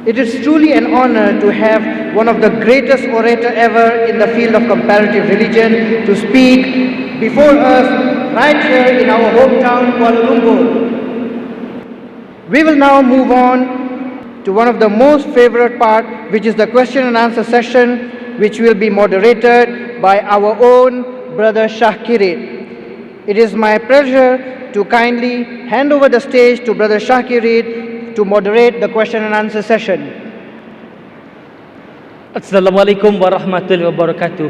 It is truly an honor to have one of the greatest orator ever in the field of comparative religion to speak before us right here in our hometown, Kuala Lumpur. We will now move on to one of the most favorite part, which is the question and answer session, which will be moderated by our own Brother Shahkirid. It is my pleasure to kindly hand over the stage to Brother Shahkirid to moderate the question and answer session. Assalamualaikum warahmatullahi wabarakatuh.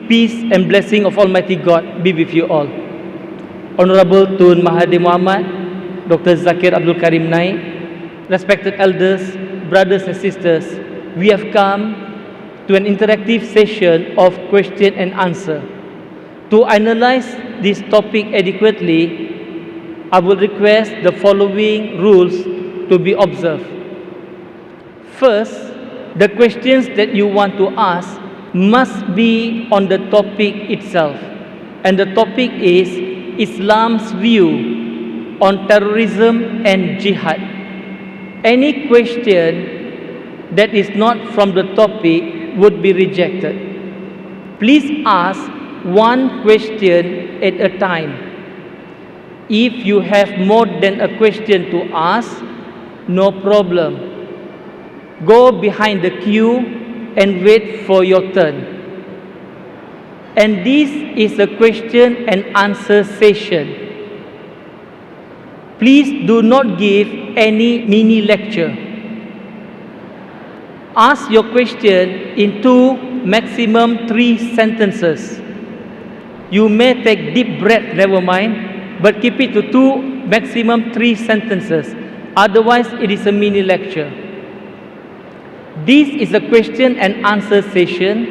Peace and blessing of Almighty God be with you all. Honorable Tun Mahathir Mohamad, Dr. Zakir Abdul Karim Naik, respected elders, brothers and sisters, we have come to an interactive session of question and answer. To analyze this topic adequately, I will request the following rules to be observed. First, the questions that you want to ask must be on the topic itself. And the topic is Islam's view on terrorism and jihad. Any question that is not from the topic would be rejected. Please ask one question at a time. If you have more than a question to ask, no problem. Go behind the queue and wait for your turn. And this is a question and answer session. Please do not give any mini lecture. Ask your question in 2, maximum 3 sentences. You may take deep breath, never mind, but keep it to 2, maximum 3 sentences. Otherwise, it is a mini lecture. This is a question and answer session.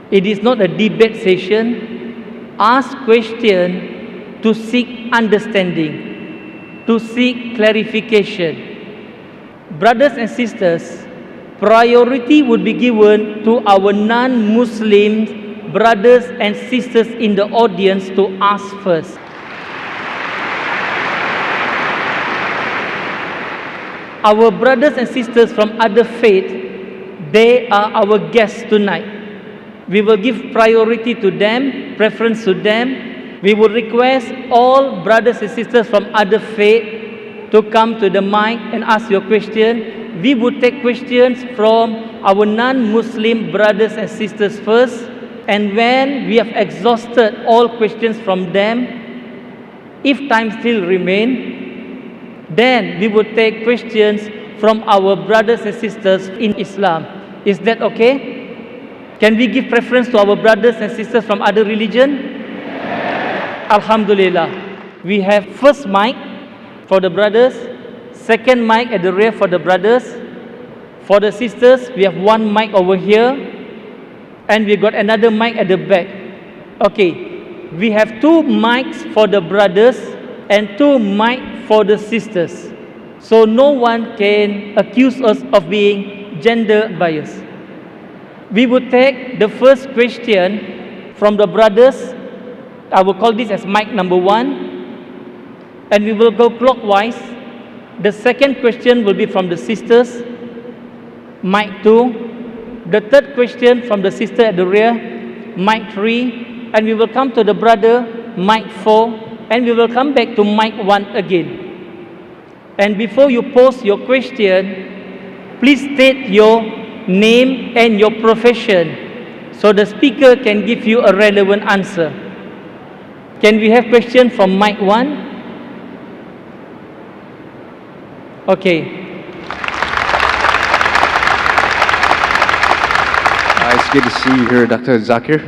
It is not a debate session. Ask question to seek understanding, to seek clarification. Brothers and sisters, priority would be given to our non-Muslim brothers and sisters in the audience to ask first. Our brothers and sisters from other faith, they are our guests tonight. We will give priority to them, preference to them. We will request all brothers and sisters from other faith to come to the mic and ask your question. We will take questions from our non-Muslim brothers and sisters first, and when we have exhausted all questions from them, if time still remain, then we will take questions from our brothers and sisters in Islam. Is that okay? Can we give preference to our brothers and sisters from other religion? Alhamdulillah. We have first mic for the brothers, second mic at the rear for the brothers. For the sisters, we have one mic over here, and we got another mic at the back. Okay, we have 2 mics for the brothers and 2 mics for the sisters. So no one can accuse us of being gender biased. We will take the first question from the brothers. I will call this as mic number 1, and we will go clockwise. The second question will be from the sisters, mic 2. The third question from the sister at the rear, mic 3, and we will come to the brother, mic 4, and we will come back to mic 1 again. And before you pose your question, please state your name and your profession so the speaker can give you a relevant answer. Can we have question from mic 1? Okay. It's good to see you here, Dr. Zakir.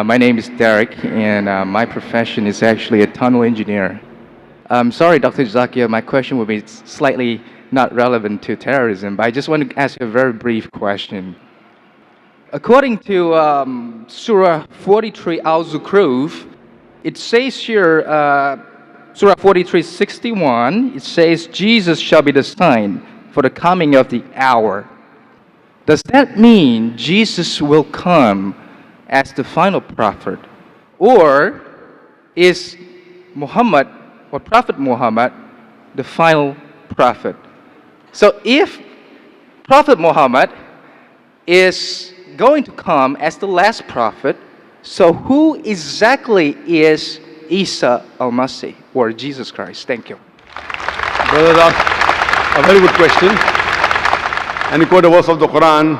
My name is Derek, and my profession is actually a tunnel engineer. I'm sorry, Dr. Zakir, my question will be slightly not relevant to terrorism, but I just want to ask you a very brief question. According to Surah 43 Al-Zukhruf, it says here, Surah 43:61, it says, Jesus shall be the sign for the coming of the hour. Does that mean Jesus will come as the final prophet? Or is Muhammad, or Prophet Muhammad, the final prophet? So if Prophet Muhammad is going to come as the last prophet, so who exactly is Isa al-Masih or Jesus Christ? Thank you. Brother asked a very good question. And he quoted a verse of the Quran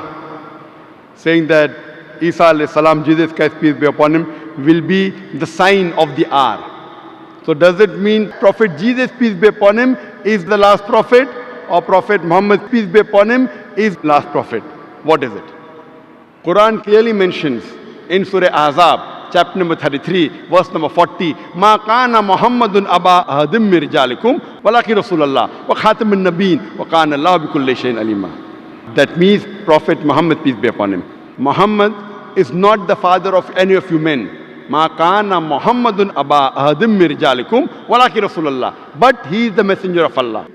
saying that Isa alayhi salam, Jesus Christ, peace be upon him, will be the sign of the hour. So does it mean Prophet Jesus, peace be upon him, is the last prophet, or Prophet Muhammad, peace be upon him, is last prophet? What is it? Quran clearly mentions in Surah Ahzab, chapter number 33, verse number 40, Ma kana Muhammadun aba ahadim min rijalikum walakin Rasulullah wa khatamun nabiyyin wa kana Allah bi kulli shay'in alima. That means Prophet Muhammad, peace be upon him. Muhammad is not the father of any of you men. Ma kana Muhammadun aba ahadim min rijalikum walakin Rasulullah. But he is the messenger of Allah.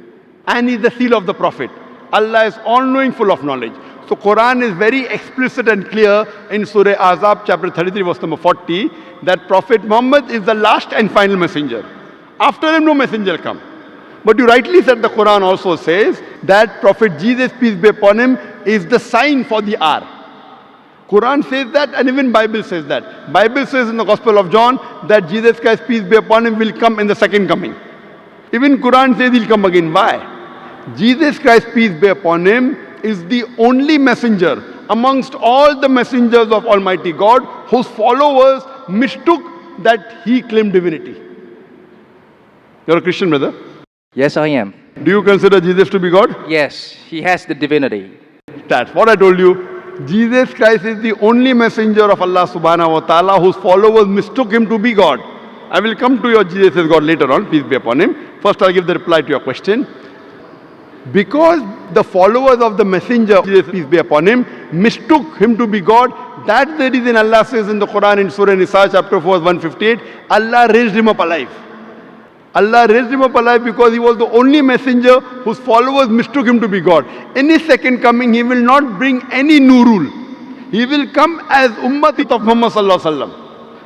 And he is the seal of the Prophet. Allah is all-knowing, full of knowledge. So Quran is very explicit and clear in Surah Ahzab, chapter 33, verse number 40, that Prophet Muhammad is the last and final messenger. After him, no messenger will come. But you rightly said the Quran also says that Prophet Jesus, peace be upon him, is the sign for the hour. Quran says that, and even Bible says that. Bible says in the Gospel of John that Jesus Christ, peace be upon him, will come in the second coming. Even Quran says he'll come again. Why? Jesus Christ, peace be upon him, is the only messenger amongst all the messengers of Almighty God whose followers mistook that he claimed divinity. You're a Christian, brother? Yes, I am. Do you consider Jesus to be God? Yes, he has the divinity. That's what I told you. Jesus Christ is the only messenger of Allah subhanahu wa ta'ala whose followers mistook him to be God. I will come to your Jesus as God later on, peace be upon him. First I'll give the reply to your question. Because the followers of the messenger, Jesus, peace be upon him, mistook him to be God, that's the reason Allah says in the Quran in Surah Nisa chapter 4 158, Allah raised him up alive. Allah raised him up alive because he was the only messenger whose followers mistook him to be God. In his second coming, he will not bring any new rule. He will come as Ummati of Muhammad sallallahu alaihi wasallam.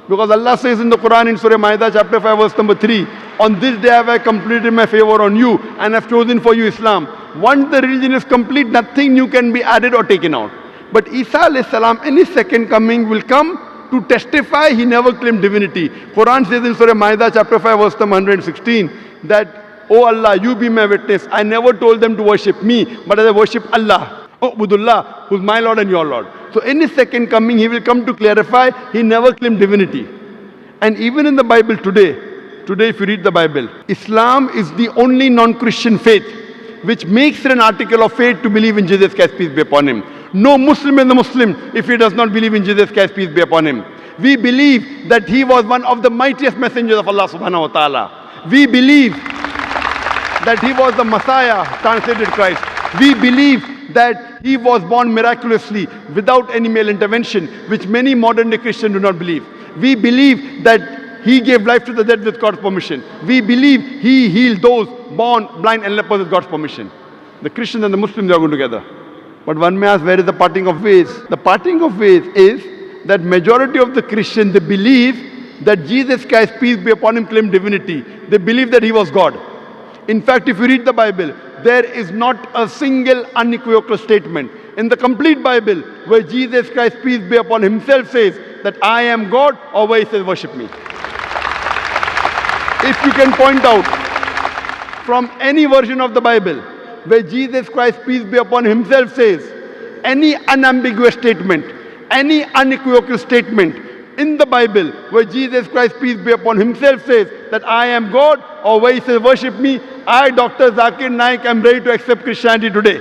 Because Allah says in the Quran in Surah Ma'idah chapter 5 verse number 3, on this day have I completed my favor on you and have chosen for you Islam. Once the religion is complete, nothing new can be added or taken out. But Isa alayhi salam in his second coming will come to testify he never claimed divinity. Quran says in Surah Ma'idah chapter 5 verse number 116 that, O Allah, you be my witness. I never told them to worship me, but I worship Allah. Oh, Budullah, who's my Lord and your Lord. So in his second coming, he will come to clarify he never claimed divinity. And even in the Bible today if you read the Bible, Islam is the only non-Christian faith which makes it an article of faith to believe in Jesus Christ, peace be upon him. No Muslim is a Muslim if he does not believe in Jesus Christ, peace be upon him. We believe that he was one of the mightiest messengers of Allah subhanahu wa ta'ala. We believe that he was the Messiah, translated Christ. We believe that he was born miraculously without any male intervention, which many modern day Christians do not believe. We believe that he gave life to the dead with God's permission. We believe he healed those born blind and lepers with God's permission. The Christians and the Muslims are going together. But one may ask, where is the parting of ways? The parting of ways is that majority of the Christians, they believe that Jesus Christ, peace be upon him, claimed divinity. They believe that he was God. In fact, if you read the Bible, there is not a single unequivocal statement in the complete Bible where Jesus Christ, peace be upon himself, says that I am God, or where he says worship me. If you can point out from any version of the Bible where Jesus Christ, peace be upon himself, says any unambiguous statement, any unequivocal statement in the Bible where Jesus Christ, peace be upon himself, says that I am God, or where he says worship me, I, Dr. Zakir Naik, am ready to accept Christianity today.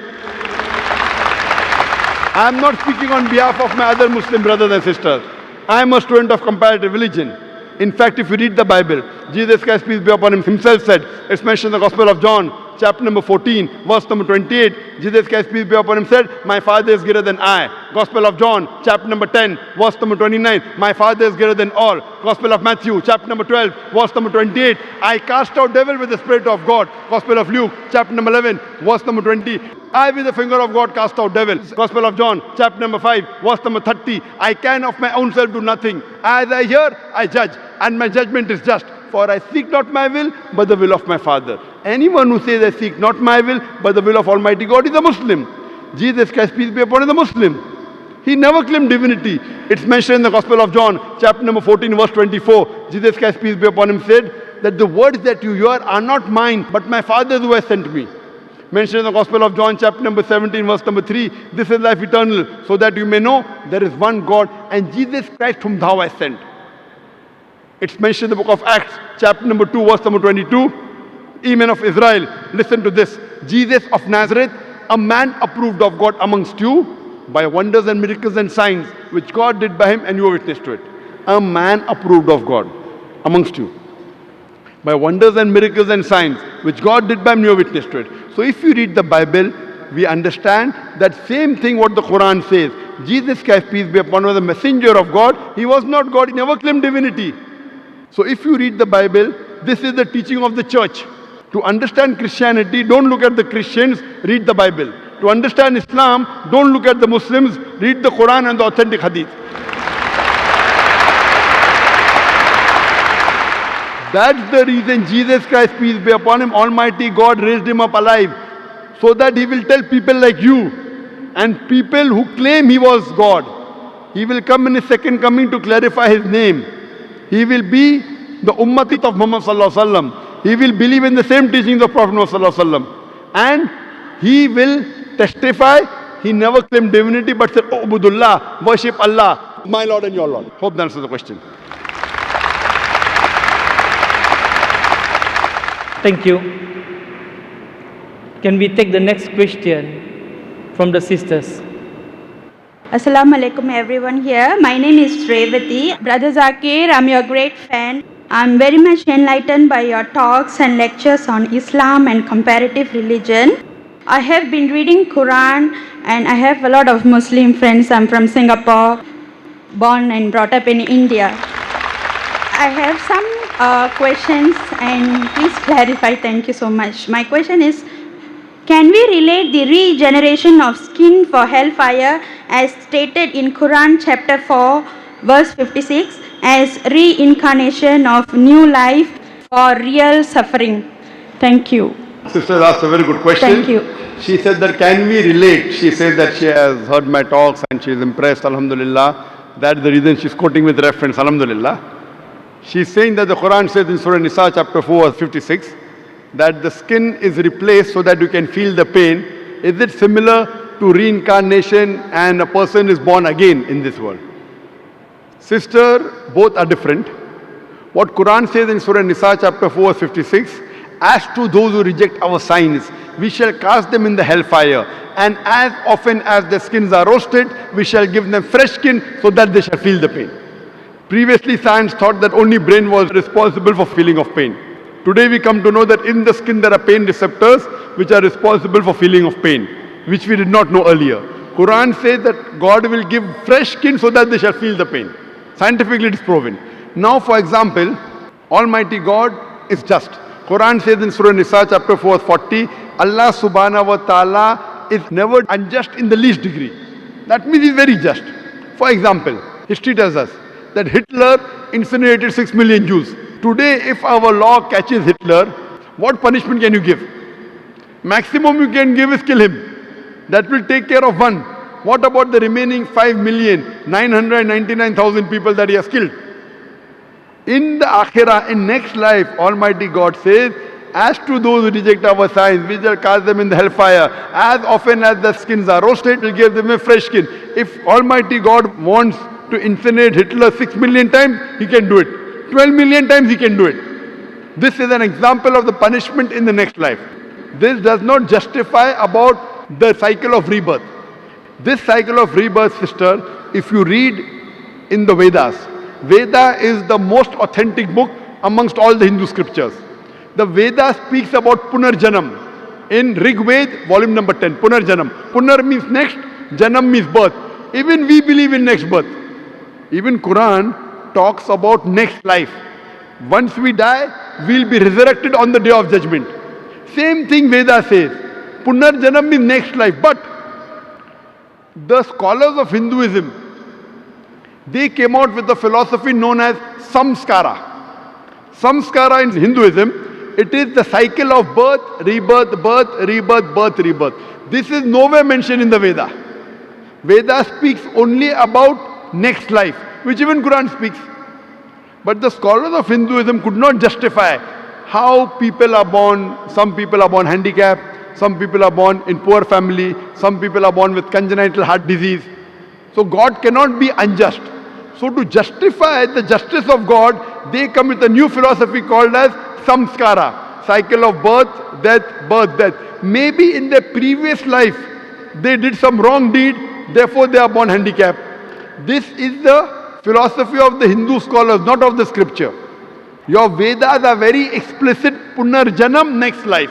I am not speaking on behalf of my other Muslim brothers and sisters. I am a student of comparative religion. In fact, if you read the Bible, Jesus Christ, peace be upon him, himself said, it's mentioned in the Gospel of John, chapter number 14, verse number 28, Jesus Christ, peace be upon him, said, my Father is greater than I. Gospel of John, chapter number 10, verse number 29, my Father is greater than all. Gospel of Matthew, chapter number 12, verse number 28, I cast out devil with the Spirit of God. Gospel of Luke, chapter number 11, verse number 20, I with the finger of God cast out devils. Gospel of John, chapter number 5, verse number 30, I can of my own self do nothing. As I hear, I judge, and my judgment is just. For I seek not my will, but the will of my Father. Anyone who says, I seek not my will, but the will of Almighty God is a Muslim. Jesus Christ, peace be upon him, is a Muslim. He never claimed divinity. It's mentioned in the Gospel of John, chapter number 14, verse 24. Jesus Christ, peace be upon him, said that the words that you hear are not mine, but my Father's who has sent me. Mentioned in the Gospel of John, chapter number 17, verse number 3. This is life eternal, so that you may know there is one God and Jesus Christ whom thou hast sent. It's mentioned in the book of Acts, chapter number 2, verse number 22. Ye men of Israel, listen to this. Jesus of Nazareth, a man approved of God amongst you, by wonders and miracles and signs which God did by him, and you are witness to it. A man approved of God amongst you, by wonders and miracles and signs which God did by him, you are witness to it. So if you read the Bible, we understand that same thing what the Quran says. Jesus Christ, peace be upon him, was the messenger of God. He was not God. He never claimed divinity. So if you read the Bible, this is the teaching of the church. To understand Christianity, don't look at the Christians, read the Bible. To understand Islam, don't look at the Muslims, read the Quran and the authentic Hadith. That's the reason Jesus Christ, peace be upon him, Almighty God raised him up alive, so that he will tell people like you and people who claim he was God. He will come in his second coming to clarify his name. He will be the Ummati of Muhammad Sallallahu Alaihi Wasallam. He will believe in the same teachings of Prophet Muhammad Sallallahu Alaihi Wasallam. And he will testify, he never claimed divinity but said, "Oh, Ubudullah, worship Allah, my Lord and your Lord." Hope that answers the question. Thank you. Can we take the next question from the sisters? Assalamu alaikum everyone here. My name is Revati. Brother Zakir, I'm your great fan. I'm very much enlightened by your talks and lectures on Islam and comparative religion. I have been reading Quran and I have a lot of Muslim friends. I'm from Singapore, born and brought up in India. I have some questions and please clarify. Thank you so much. My question is, can we relate the regeneration of skin for hellfire as stated in Quran chapter 4 verse 56 as reincarnation of new life for real suffering? Thank you. Sister asked a very good question. Thank you. She said that can we relate? She says that she has heard my talks and she is impressed, alhamdulillah. That's the reason she's quoting with reference, alhamdulillah. She's saying that the Quran says in Surah Nisa chapter 4 verse 56 that the skin is replaced so that you can feel the pain. Is it similar to reincarnation and a person is born again in this world? Sister, both are different. What Quran says in Surah Nisa chapter 4 verse 56, as to those who reject our signs, we shall cast them in the hellfire, and as often as their skins are roasted, we shall give them fresh skin so that they shall feel the pain. Previously science thought that only brain was responsible for feeling of pain. Today we come to know that in the skin there are pain receptors which are responsible for feeling of pain, which we did not know earlier. Quran says that God will give fresh skin so that they shall feel the pain. Scientifically it is proven. Now for example, Almighty God is just. Quran says in Surah Nisa chapter 4 40, Allah subhanahu wa ta'ala is never unjust in the least degree. That means he's very just. For example, history tells us that Hitler incinerated 6 million Jews. Today if our law catches Hitler, what punishment can you give? Maximum you can give is kill him. That will take care of one. What about the remaining 5,999,000 people that he has killed? In the Akhirah, in next life, Almighty God says, as to those who reject our signs, we shall cast them in the hellfire. As often as the skins are roasted, we'll give them a fresh skin. If Almighty God wants to incinerate Hitler 6 million times, he can do it. 12 million times he can do it. This is an example of the punishment in the next life. This does not justify about the cycle of rebirth. This cycle of rebirth, sister, if you read in the Vedas, Veda is the most authentic book amongst all the Hindu scriptures. The Veda speaks about Punarjanam. In Rig Ved, volume number 10, Punarjanam. Punar means next, Janam means birth. Even we believe in next birth. Even Quran talks about next life. Once we die, we'll be resurrected on the day of judgment. Same thing Veda says. Punarjanam means next life. But the scholars of Hinduism, they came out with a philosophy known as samskara. Samskara in Hinduism It is the cycle of birth, rebirth, birth, rebirth, birth, rebirth. This is nowhere mentioned in the Veda. Veda speaks only about next life, which even Quran speaks. But the scholars of Hinduism could not justify how people are born. Some people are born handicapped, some people are born in poor family, some people are born with congenital heart disease. So God cannot be unjust. So to justify the justice of God, they come with a new philosophy called as samskara, cycle of birth, death. Maybe in their previous life, they did some wrong deed, therefore they are born handicapped. This is the philosophy of the Hindu scholars, not of the scripture. Your Vedas are very explicit, punarjanam, next life.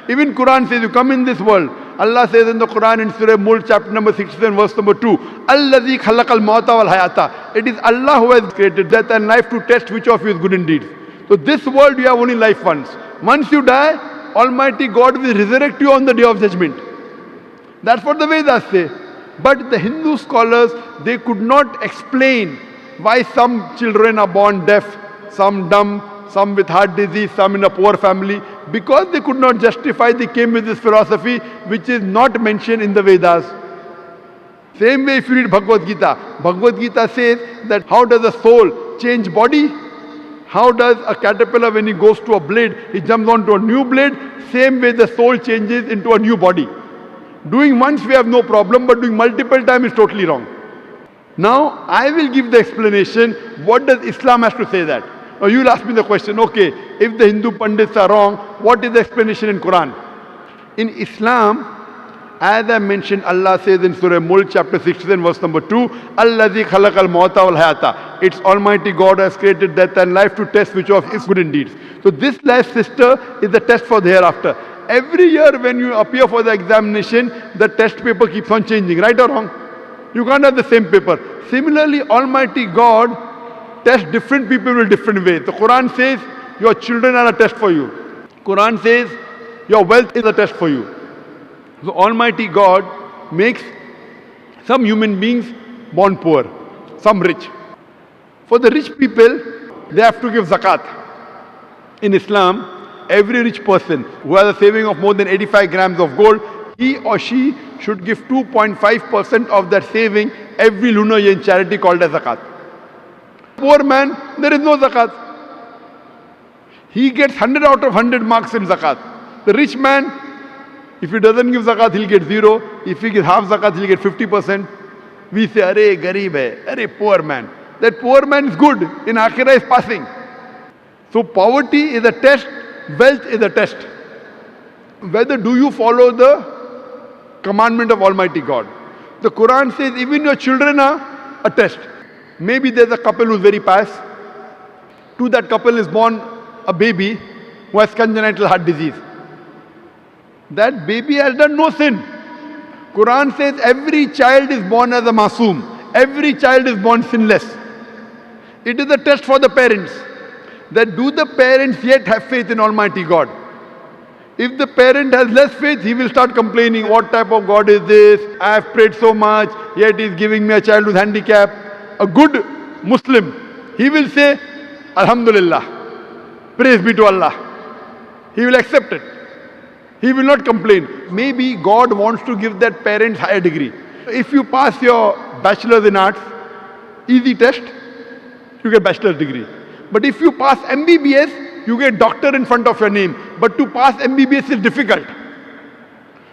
Even Quran says you come in this world. Allah says in the Quran in Surah Mulk chapter number 67 verse number 2, Allazi khalaqal mauta wal hayata. It is Allah who has created death and life to test which of you is good indeed. So this world you have only life once. Once you die, Almighty God will resurrect you on the day of judgment. That's what the Vedas say. But the Hindu scholars, they could not explain why some children are born deaf, some dumb, some with heart disease, some in a poor family. Because they could not justify, they came with this philosophy which is not mentioned in the Vedas. Same way if you read Bhagavad Gita. Bhagavad Gita says that how does a soul change body? How does a caterpillar, when he goes to a blade, he jumps onto a new blade? Same way the soul changes into a new body. Doing once we have no problem, but doing multiple times is totally wrong. Now I will give the explanation. What does Islam has to say that? Now you will ask me the question, okay, if the Hindu Pandits are wrong, what is the explanation in Quran? In Islam, as I mentioned, Allah says in Surah Mulk chapter 67 verse number 2, Allazi khalaqal mauta wal hayata. It's Almighty God has created death and life to test which of is good indeed. So this life, sister, is the test for the hereafter. Every year when you appear for the examination, the test paper keeps on changing, right or wrong? You can't have the same paper. Similarly, Almighty God tests different people in different ways. The Quran says your children are a test for you. Quran says your wealth is a test for you. So Almighty God makes some human beings born poor, some rich. For the rich people, they have to give zakat. In Islam, every rich person who has a saving of more than 85 grams of gold, he or she should give 2.5% of that saving every lunar year in charity called as zakat. Poor man, there is no zakat. He gets 100 out of 100 marks in zakat. The rich man, if he doesn't give zakat, he'll get 0. If he gives half zakat, he'll get 50%. We say, Arey, garib hai, arey, poor man. That poor man is good, in Akhirah is passing. So poverty is a test, wealth is a test. Whether do you follow the commandment of Almighty God. The Quran says even your children are a test. Maybe there's a couple who's very pious. To that couple is born a baby who has congenital heart disease. That baby has done no sin. Quran says every child is born as a masoom. Every child is born sinless. It is a test for the parents. That do the parents yet have faith in Almighty God? If the parent has less faith, he will start complaining, what type of God is this? I have prayed so much, yet he is giving me a child who's handicapped. A good Muslim, he will say, Alhamdulillah, praise be to Allah. He will accept it. He will not complain. Maybe God wants to give that parent higher degree. If you pass your bachelor's in arts, easy test, you get bachelor's degree. But if you pass MBBS, you get doctor in front of your name. But to pass MBBS is difficult.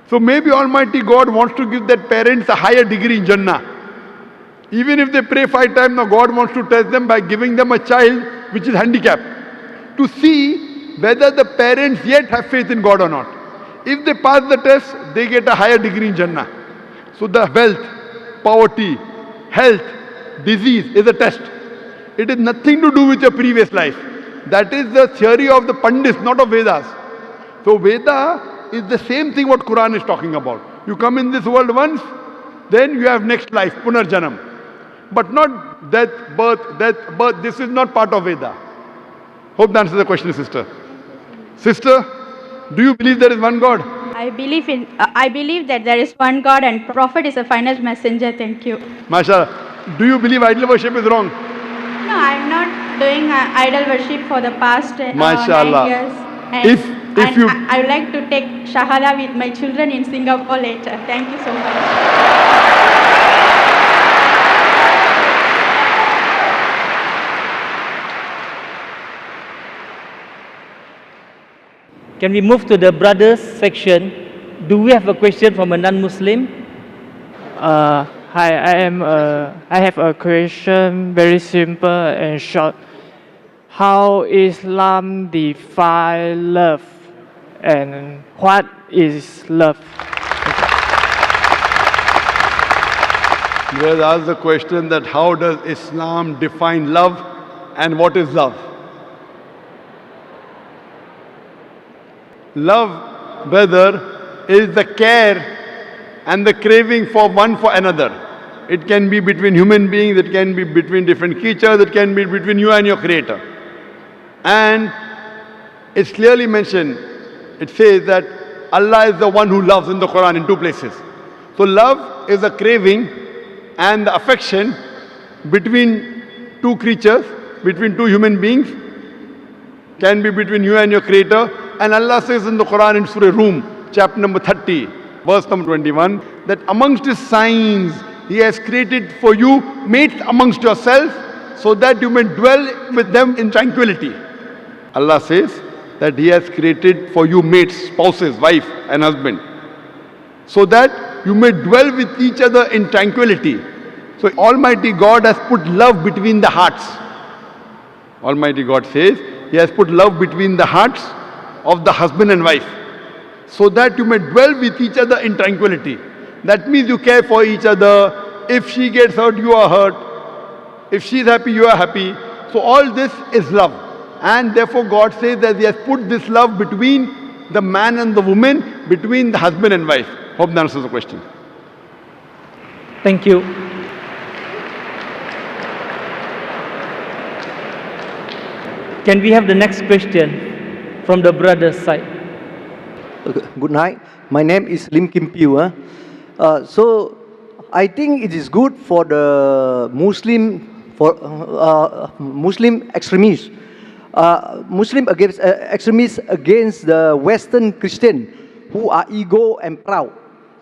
So maybe Almighty God wants to give that parents a higher degree in Jannah. Even if they pray 5 times, now God wants to test them by giving them a child which is handicapped. To see whether the parents yet have faith in God or not. If they pass the test, they get a higher degree in Jannah. So the wealth, poverty, health, disease is a test. It is nothing to do with your previous life. That is the theory of the Pandits, not of Vedas. So Veda is the same thing what Quran is talking about. You come in this world once, then you have next life, Punarjanam. But not death, birth, death, birth. This is not part of Veda. Hope that answers the question, sister. Sister, do you believe there is one God? I believe that there is one God and Prophet is a final messenger. Thank you. MashaAllah. Do you believe idol worship is wrong? No, I'm not doing idol worship for the past 9 MashaAllah. years. And, If and you- I would like to take Shahada with my children in Singapore later. Thank you so much. Can we move to the brothers section? Do we have a question from a non-Muslim? Hi, I have a question, very simple and short. How Islam define love, and what is love? You have asked the question that how does Islam define love and what is love? Love, brother, is the care and the craving for one for another. It can be between human beings, it can be between different creatures, it can be between you and your creator. And it's clearly mentioned, it says that Allah is the one who loves in the Quran in two places. So love is a craving and the affection between two creatures, between two human beings, can be between you and your creator. And Allah says in the Quran in Surah Rum, chapter number 30, verse number 21, that amongst His signs, He has created for you mates amongst yourself so that you may dwell with them in tranquility. Allah says that He has created for you mates, spouses, wife and husband, so that you may dwell with each other in tranquility. So Almighty God has put love between the hearts. Almighty God says He has put love between the hearts of the husband and wife, so that you may dwell with each other in tranquility. That means you care for each other. If she gets hurt, you are hurt. If she is happy, you are happy. So all this is love. And therefore God says that He has put this love between the man and the woman, between the husband and wife. Hope that answers the question. Thank you. Can we have the next question from the brothers side? Good night. My name is Lim Kim Piu. So I think it is good for the Muslim extremists, extremists against the Western Christian who are ego and proud,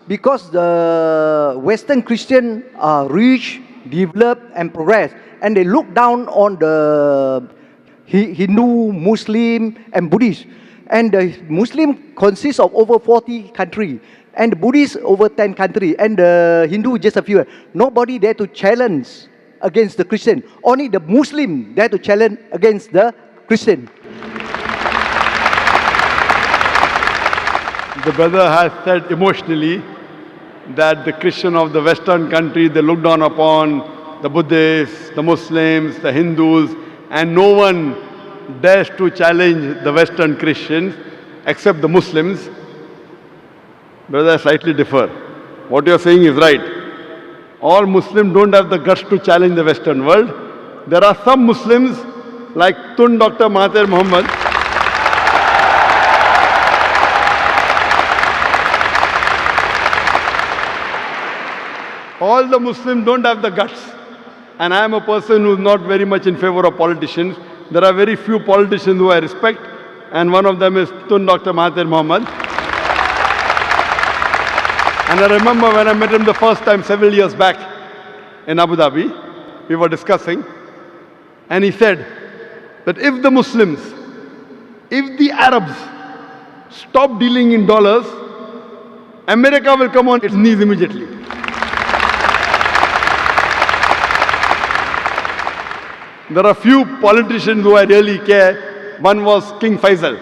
because the Western Christian are rich, developed, and progress, and they look down on the Hindu, Muslim, and Buddhist. And the Muslim consists of over 40 countries, and the Buddhist over 10 countries, and the Hindu just a few. Nobody dare to challenge against the Christian. Only the Muslim dare to challenge against the Christian. The brother has said emotionally that the Christian of the Western country, they look down upon the Buddhists, the Muslims, the Hindus, and no one dares to challenge the Western Christians except the Muslims. Brother, I slightly differ. What you are saying is right. All Muslims don't have the guts to challenge the Western world. There are some Muslims like Tun Dr. Mahathir Mohamad, all the Muslims don't have the guts. And I am a person who is not very much in favor of politicians. There are very few politicians who I respect, and one of them is Tun Dr. Mahathir Mohamad. And I remember when I met him the first time several years back in Abu Dhabi, we were discussing, and he said that if the Muslims, if the Arabs stop dealing in dollars, America will come on its knees immediately. There are few politicians who I really care. One was King Faisal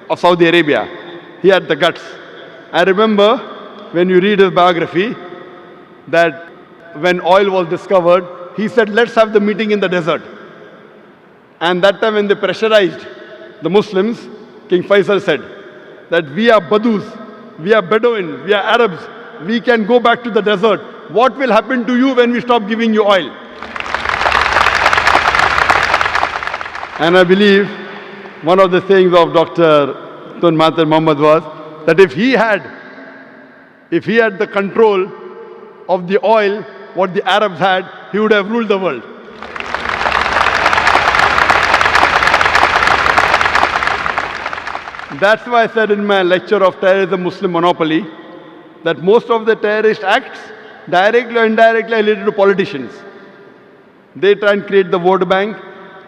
of Saudi Arabia. He had the guts. I remember when you read his biography that when oil was discovered, he said, let's have the meeting in the desert. And that time when they pressurized the Muslims, King Faisal said that we are Badus, we are Bedouin, we are Arabs, we can go back to the desert. What will happen to you when we stop giving you oil? And I believe one of the sayings of Dr. Tun Mahathir Mohamad was that if he had the control of the oil, what the Arabs had, he would have ruled the world. That's why I said in my lecture of terrorism, Muslim monopoly, that most of the terrorist acts, directly or indirectly, are related to politicians. They try and create the vote bank.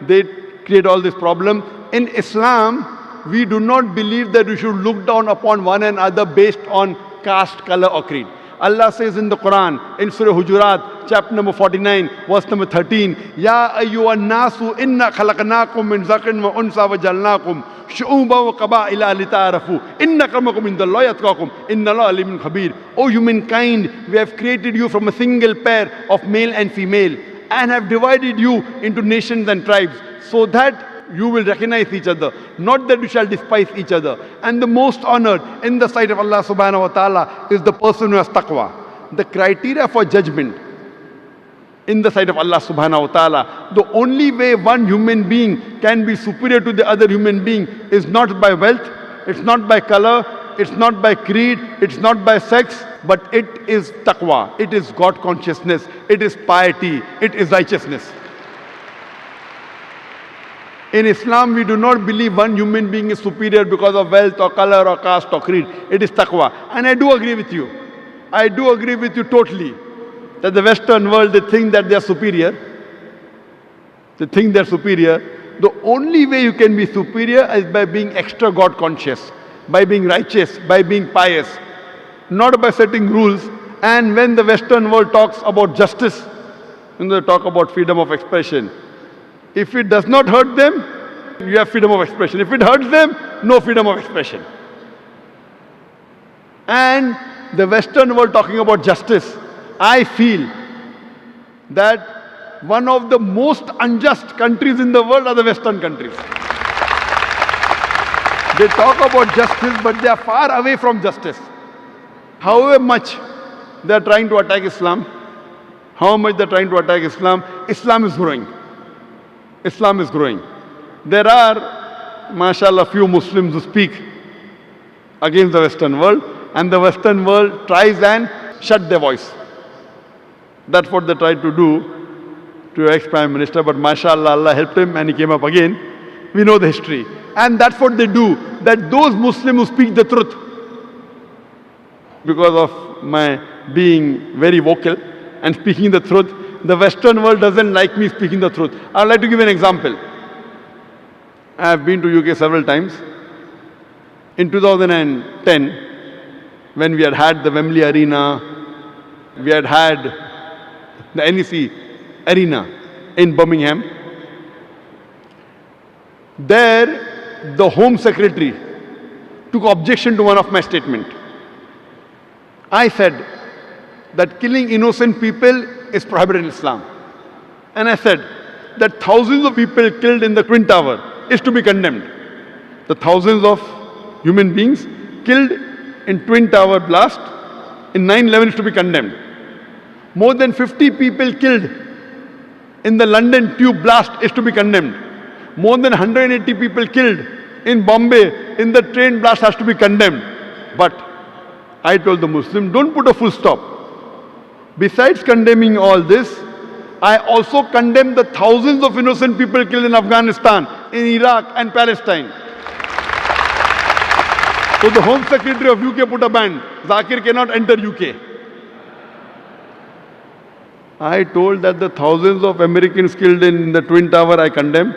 They create all this problem. In Islam, we do not believe that we should look down upon one another based on caste, color or creed. Allah says in the Quran, in Surah Hujurat, chapter number 49, verse number 13, Ya ayyuhan nasu inna khalaqnakum min zakarin wa unsa wa jalnakum shu'uban wa qaba'ila lita'arafu inna akramakum indallahi atqakum inna Allaha alimun khabir. O humankind, we have created you from a single pair of male and female and have divided you into nations and tribes so that you will recognize each other, not that you shall despise each other. And the most honored in the sight of Allah subhanahu wa ta'ala is the person who has taqwa. The criteria for judgment in the sight of Allah subhanahu wa ta'ala, the only way one human being can be superior to the other human being is not by wealth, it's not by color, it's not by creed, it's not by sex, but it is taqwa, it is God consciousness, it is piety, it is righteousness. In Islam, we do not believe one human being is superior because of wealth or color or caste or creed. It is taqwa. And I do agree with you. I do agree with you totally that the Western world, they think that they are superior. They think they are superior. The only way you can be superior is by being extra God conscious, by being righteous, by being pious, not by setting rules. And when the Western world talks about justice, when they talk about freedom of expression, if it does not hurt them, you have freedom of expression. If it hurts them, no freedom of expression. And the Western world talking about justice, I feel that one of the most unjust countries in the world are the Western countries. They talk about justice, but they are far away from justice. However much they are trying to attack Islam, Islam is growing. Islam is growing. There are, mashallah, few Muslims who speak against the Western world, and the Western world tries and shut their voice. That's what they tried to do to ex-Prime Minister, but mashallah, Allah helped him and he came up again. We know the history. And that's what they do, that those Muslims who speak the truth, because of my being very vocal and speaking the truth, the Western world doesn't like me speaking the truth. I'd like to give an example. I have been to UK several times. In 2010, when we had the Wembley Arena, we had the NEC Arena in Birmingham. There, the Home Secretary took objection to one of my statements. I said that killing innocent people is prohibited in Islam. And I said that thousands of people killed in the Twin Tower is to be condemned. The thousands of human beings killed in Twin Tower blast in 9/11 is to be condemned. More than 50 people killed in the London tube blast is to be condemned. More than 180 people killed in Bombay in the train blast has to be condemned. But I told the Muslim, don't put a full stop. Besides condemning all this, I also condemn the thousands of innocent people killed in Afghanistan, in Iraq and Palestine. So the Home Secretary of UK put a ban. Zakir cannot enter UK. I told that the thousands of Americans killed in the Twin Tower I condemn.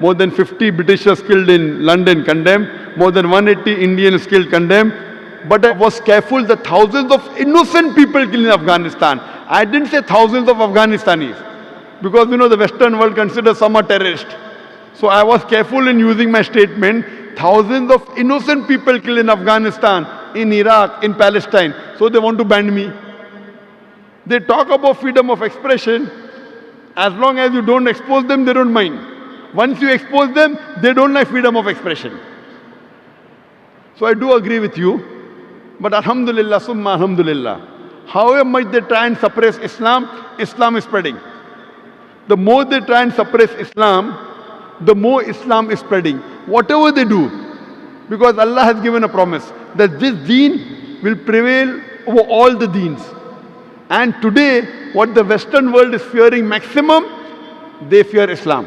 More than 50 Britishers killed in London condemn. More than 180 Indians killed condemn. But I was careful, the thousands of innocent people killed in Afghanistan. I didn't say thousands of Afghanistanis. Because the Western world considers some are terrorists. So I was careful in using my statement, thousands of innocent people killed in Afghanistan, in Iraq, in Palestine. So they want to ban me. They talk about freedom of expression. As long as you don't expose them, they don't mind. Once you expose them, they don't like freedom of expression. So I do agree with you. But alhamdulillah, summa alhamdulillah, however much they try and suppress Islam, Islam is spreading. The more they try and suppress Islam, the more Islam is spreading. Whatever they do, because Allah has given a promise that this deen will prevail over all the deens. And today, what the Western world is fearing maximum, they fear Islam.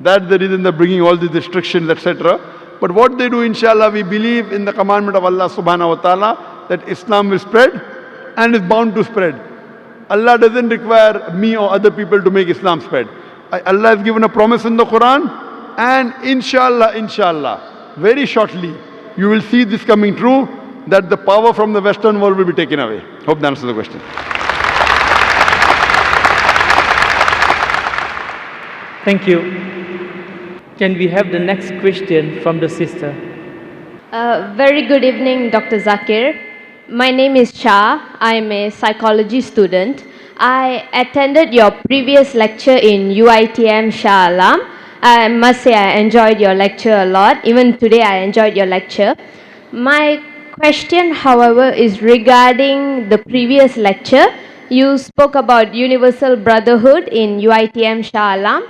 That's the reason they're bringing all these restrictions, etc. But what they do, inshallah, we believe in the commandment of Allah subhanahu wa ta'ala that Islam will spread and is bound to spread. Allah doesn't require me or other people to make Islam spread. Allah has given a promise in the Quran, and inshallah, very shortly, you will see this coming true, that the power from the Western world will be taken away. Hope that answers the question. Thank you. Can we have the next question from the sister? Very good evening, Dr. Zakir. My name is Shah. I am a psychology student. I attended your previous lecture in UITM Shah Alam. I must say I enjoyed your lecture a lot. Even today I enjoyed your lecture. My question, however, is regarding the previous lecture. You spoke about universal brotherhood in UITM Shah Alam.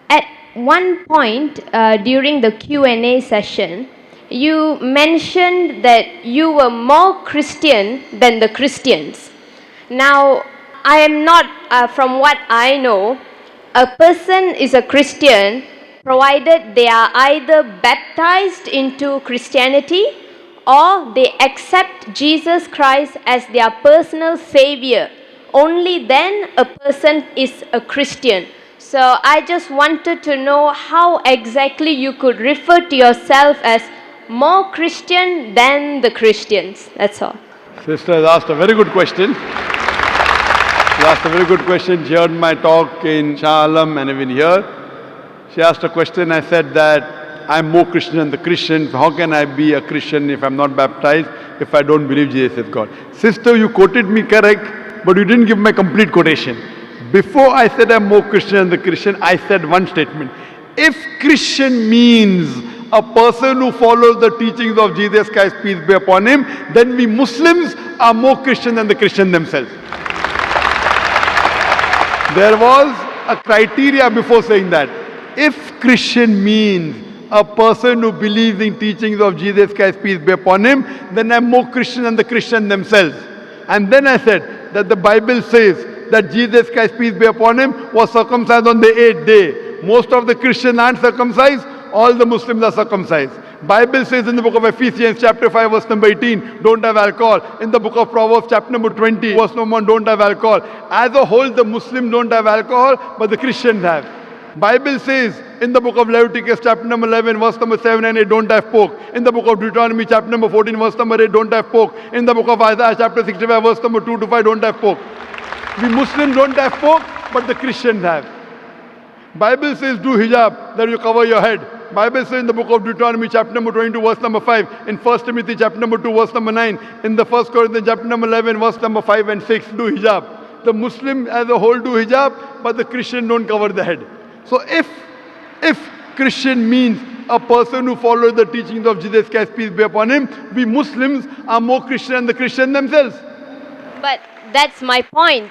At one point during the Q&A session, you mentioned that you were more Christian than the Christians. Now, I am not, from what I know, a person is a Christian provided they are either baptized into Christianity or they accept Jesus Christ as their personal savior. Only then a person is a Christian. So I just wanted to know how exactly you could refer to yourself as more Christian than the Christians. That's all. Sister has asked a very good question. She asked a very good question. She heard my talk in Shah Alam and even here. She asked a question. I said that I'm more Christian than the Christians. How can I be a Christian if I'm not baptized, if I don't believe Jesus is God? Sister, you quoted me correct, but you didn't give my complete quotation. Before I said I'm more Christian than the Christian, I said one statement. If Christian means a person who follows the teachings of Jesus Christ, peace be upon him, then we Muslims are more Christian than the Christians themselves. There was a criteria before saying that. If Christian means a person who believes in teachings of Jesus Christ, peace be upon him, then I'm more Christian than the Christians themselves. And then I said that the Bible says that Jesus Christ, peace be upon him, was circumcised on the 8th day. Most of the Christians aren't circumcised. All the Muslims are circumcised. Bible says in the book of Ephesians chapter 5 verse number 18, don't have alcohol. In the book of Proverbs chapter number 20 verse number 1, don't have alcohol. As a whole, the Muslims don't have alcohol, but the Christians have. Bible says in the book of Leviticus chapter number 11 verse number 7 and 8, don't have pork. In the book of Deuteronomy chapter number 14 verse number 8, don't have pork. In the book of Isaiah chapter 65 verse number 2 to 5, don't have pork. We Muslims don't have pork, but the Christians have. Bible says do hijab, that you cover your head. Bible says in the book of Deuteronomy chapter number 22 verse number 5, in 1 Timothy chapter number 2 verse number 9, in the 1 Corinthians chapter number 11 verse number 5 and 6, do hijab. The Muslim as a whole do hijab, but the Christian don't cover the head. So if Christian means a person who follows the teachings of Jesus Christ, peace be upon him, we Muslims are more Christian than the Christians themselves. But that's my point.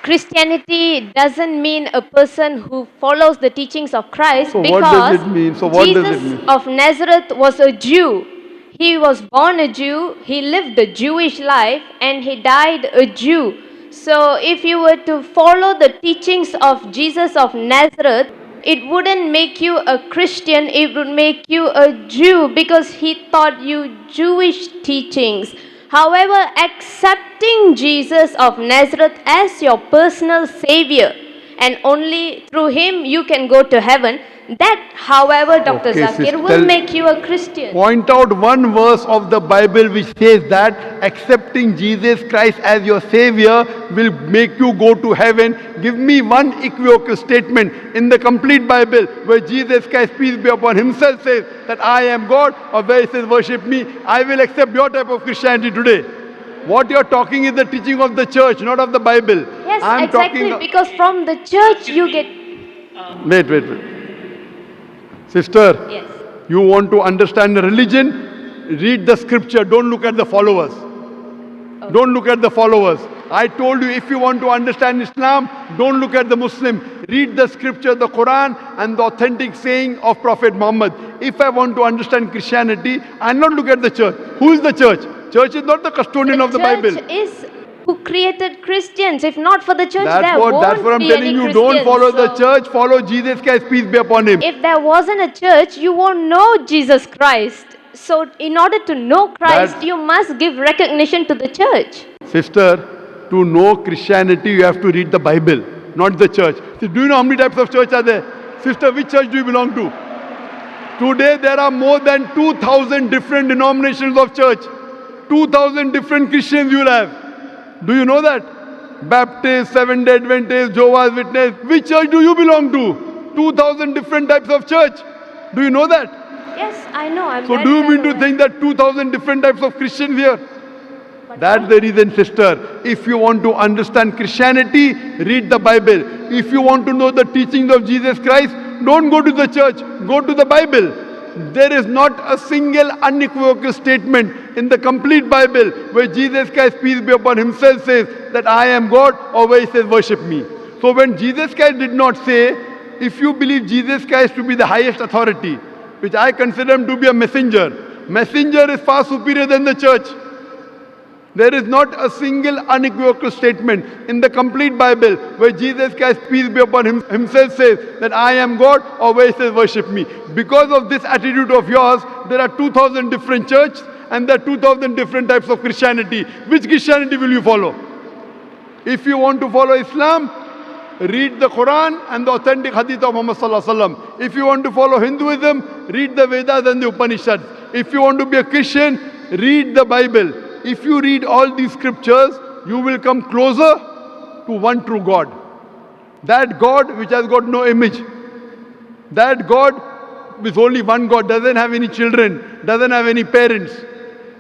Christianity doesn't mean a person who follows the teachings of Christ, So because what does it mean? So what Jesus does it mean? of Nazareth was a Jew. He was born a Jew, he lived a Jewish life, and he died a Jew. So if you were to follow the teachings of Jesus of Nazareth, it wouldn't make you a Christian, it would make you a Jew, because he taught you Jewish teachings. However, accepting Jesus of Nazareth as your personal savior, and only through him you can go to heaven, that, however, Dr. Okay, Zakir, sister, will make you a Christian. Point out one verse of the Bible which says that accepting Jesus Christ as your Savior will make you go to heaven. Give me one equivocal statement in the complete Bible where Jesus Christ, peace be upon himself, says that I am God, or where he says worship me. I will accept your type of Christianity today. What you're talking is the teaching of the church, not of the Bible. Yes, I'm exactly, talking. because from the church you get... Wait. Sister, Yes. you want to understand the religion? Read the scripture. Don't look at the followers. Don't look at the followers. I told you, if you want to understand Islam, don't look at the Muslim. Read the scripture, the Quran, and the authentic saying of Prophet Muhammad. If I want to understand Christianity, I'll not look at the church. Who is the church? Church is not the custodian of the Bible. Church is who created Christians. If not for the church, That's there what won't I'm be telling any you. Christians. Don't follow the So, church, follow Jesus Christ, peace be upon him. if there wasn't a church, you won't know Jesus Christ. So, in order to know Christ, That- you must give recognition to the church. Sister, to know Christianity, you have to read the Bible, not the church. See, do you know how many types of church are there? Sister, which church do you belong to? Today, there are more than 2,000 different denominations of church. 2,000 different Christians you will have. Do you know that? Baptist, Seventh-day Adventist, Jehovah's Witness. Which church do you belong to? 2,000 different types of church. Do you know that? Yes, I know. I'm So very do you well mean to aware. think that 2,000 different types of Christians here? That's the reason, sister. If you want to understand Christianity, read the Bible. If you want to know the teachings of Jesus Christ, don't go to the church, go to the Bible. There is not a single unequivocal statement in the complete Bible where Jesus Christ, peace be upon himself, says that I am God, or where he says worship me. So when Jesus Christ did not say, if you believe Jesus Christ to be the highest authority, which I consider him to be a messenger, messenger is far superior than the church. There is not a single unequivocal statement in the complete Bible where Jesus Christ, peace be upon him, himself says that I am God, or where he says worship me. Because of this attitude of yours, there are 2,000 different churches and there are 2,000 different types of Christianity. Which Christianity will you follow? If you want to follow Islam, read the Quran and the authentic hadith of Muhammad sallallahu alaihi wasallam. If you want to follow Hinduism, read the Vedas and the Upanishads. If you want to be a Christian, read the Bible. If you read all these scriptures, you will come closer to one true God. That God which has got no image. That God with only one God, doesn't have any children, doesn't have any parents.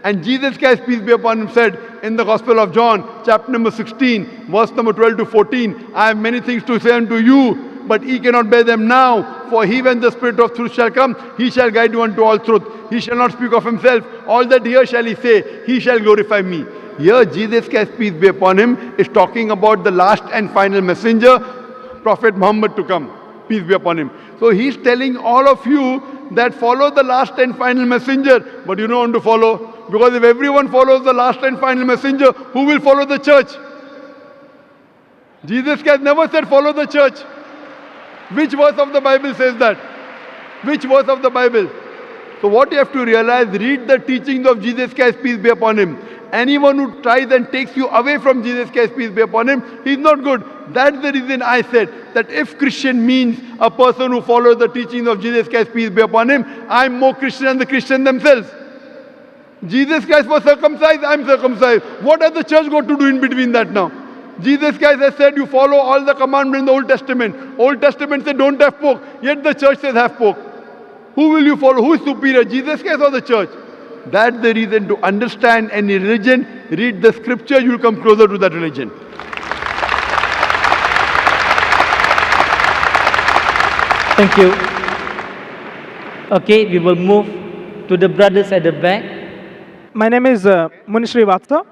And Jesus Christ, peace be upon him, said in the Gospel of John, chapter number 16, verse number 12 to 14, I have many things to say unto you, but ye cannot bear them now. For he, when the Spirit of truth shall come, he shall guide you unto all truth. He shall not speak of himself. All that here shall he say, he shall glorify me. Here Jesus Christ, peace be upon him, is talking about the last and final messenger, Prophet Muhammad, to come. Peace be upon him. So he's telling all of you that follow the last and final messenger, but you don't want to follow. Because if everyone follows the last and final messenger, who will follow the church? Jesus Christ never said follow the church. Which verse of the Bible says that? Which verse of the Bible? So what you have to realize, read the teachings of Jesus Christ, peace be upon him. Anyone who tries and takes you away from Jesus Christ, peace be upon him, he's not good. That's the reason I said that if Christian means a person who follows the teachings of Jesus Christ, peace be upon him, I'm more Christian than the Christians themselves. Jesus Christ was circumcised, I'm circumcised. What has the church got to do in between that now? Jesus Christ has said you follow all the commandments in the Old Testament. Old Testament said don't have pork, yet the church says have pork. Who will you follow? Who is superior, Jesus Christ or the church? That's the reason to understand any religion, read the scripture, you will come closer to that religion. Thank you. Okay, we will move to the brothers at the back. My name is Munishri Vatsa.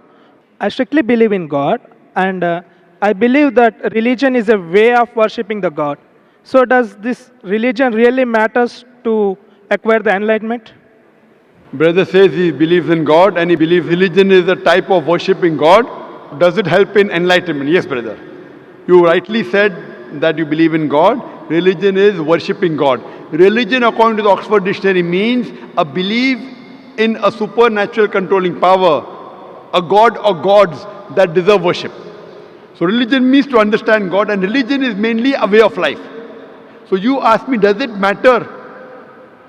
I strictly believe in God, and I believe that religion is a way of worshipping the God. So does this religion really matters to acquire the enlightenment? Brother says he believes in God and he believes religion is a type of worshipping God. Does it help in enlightenment? Yes, brother. You rightly said that you believe in God. Religion is worshipping God. Religion, according to the Oxford Dictionary, means a belief in a supernatural controlling power, a God or gods that deserve worship. So religion means to understand God, and religion is mainly a way of life. So you ask me, does it matter?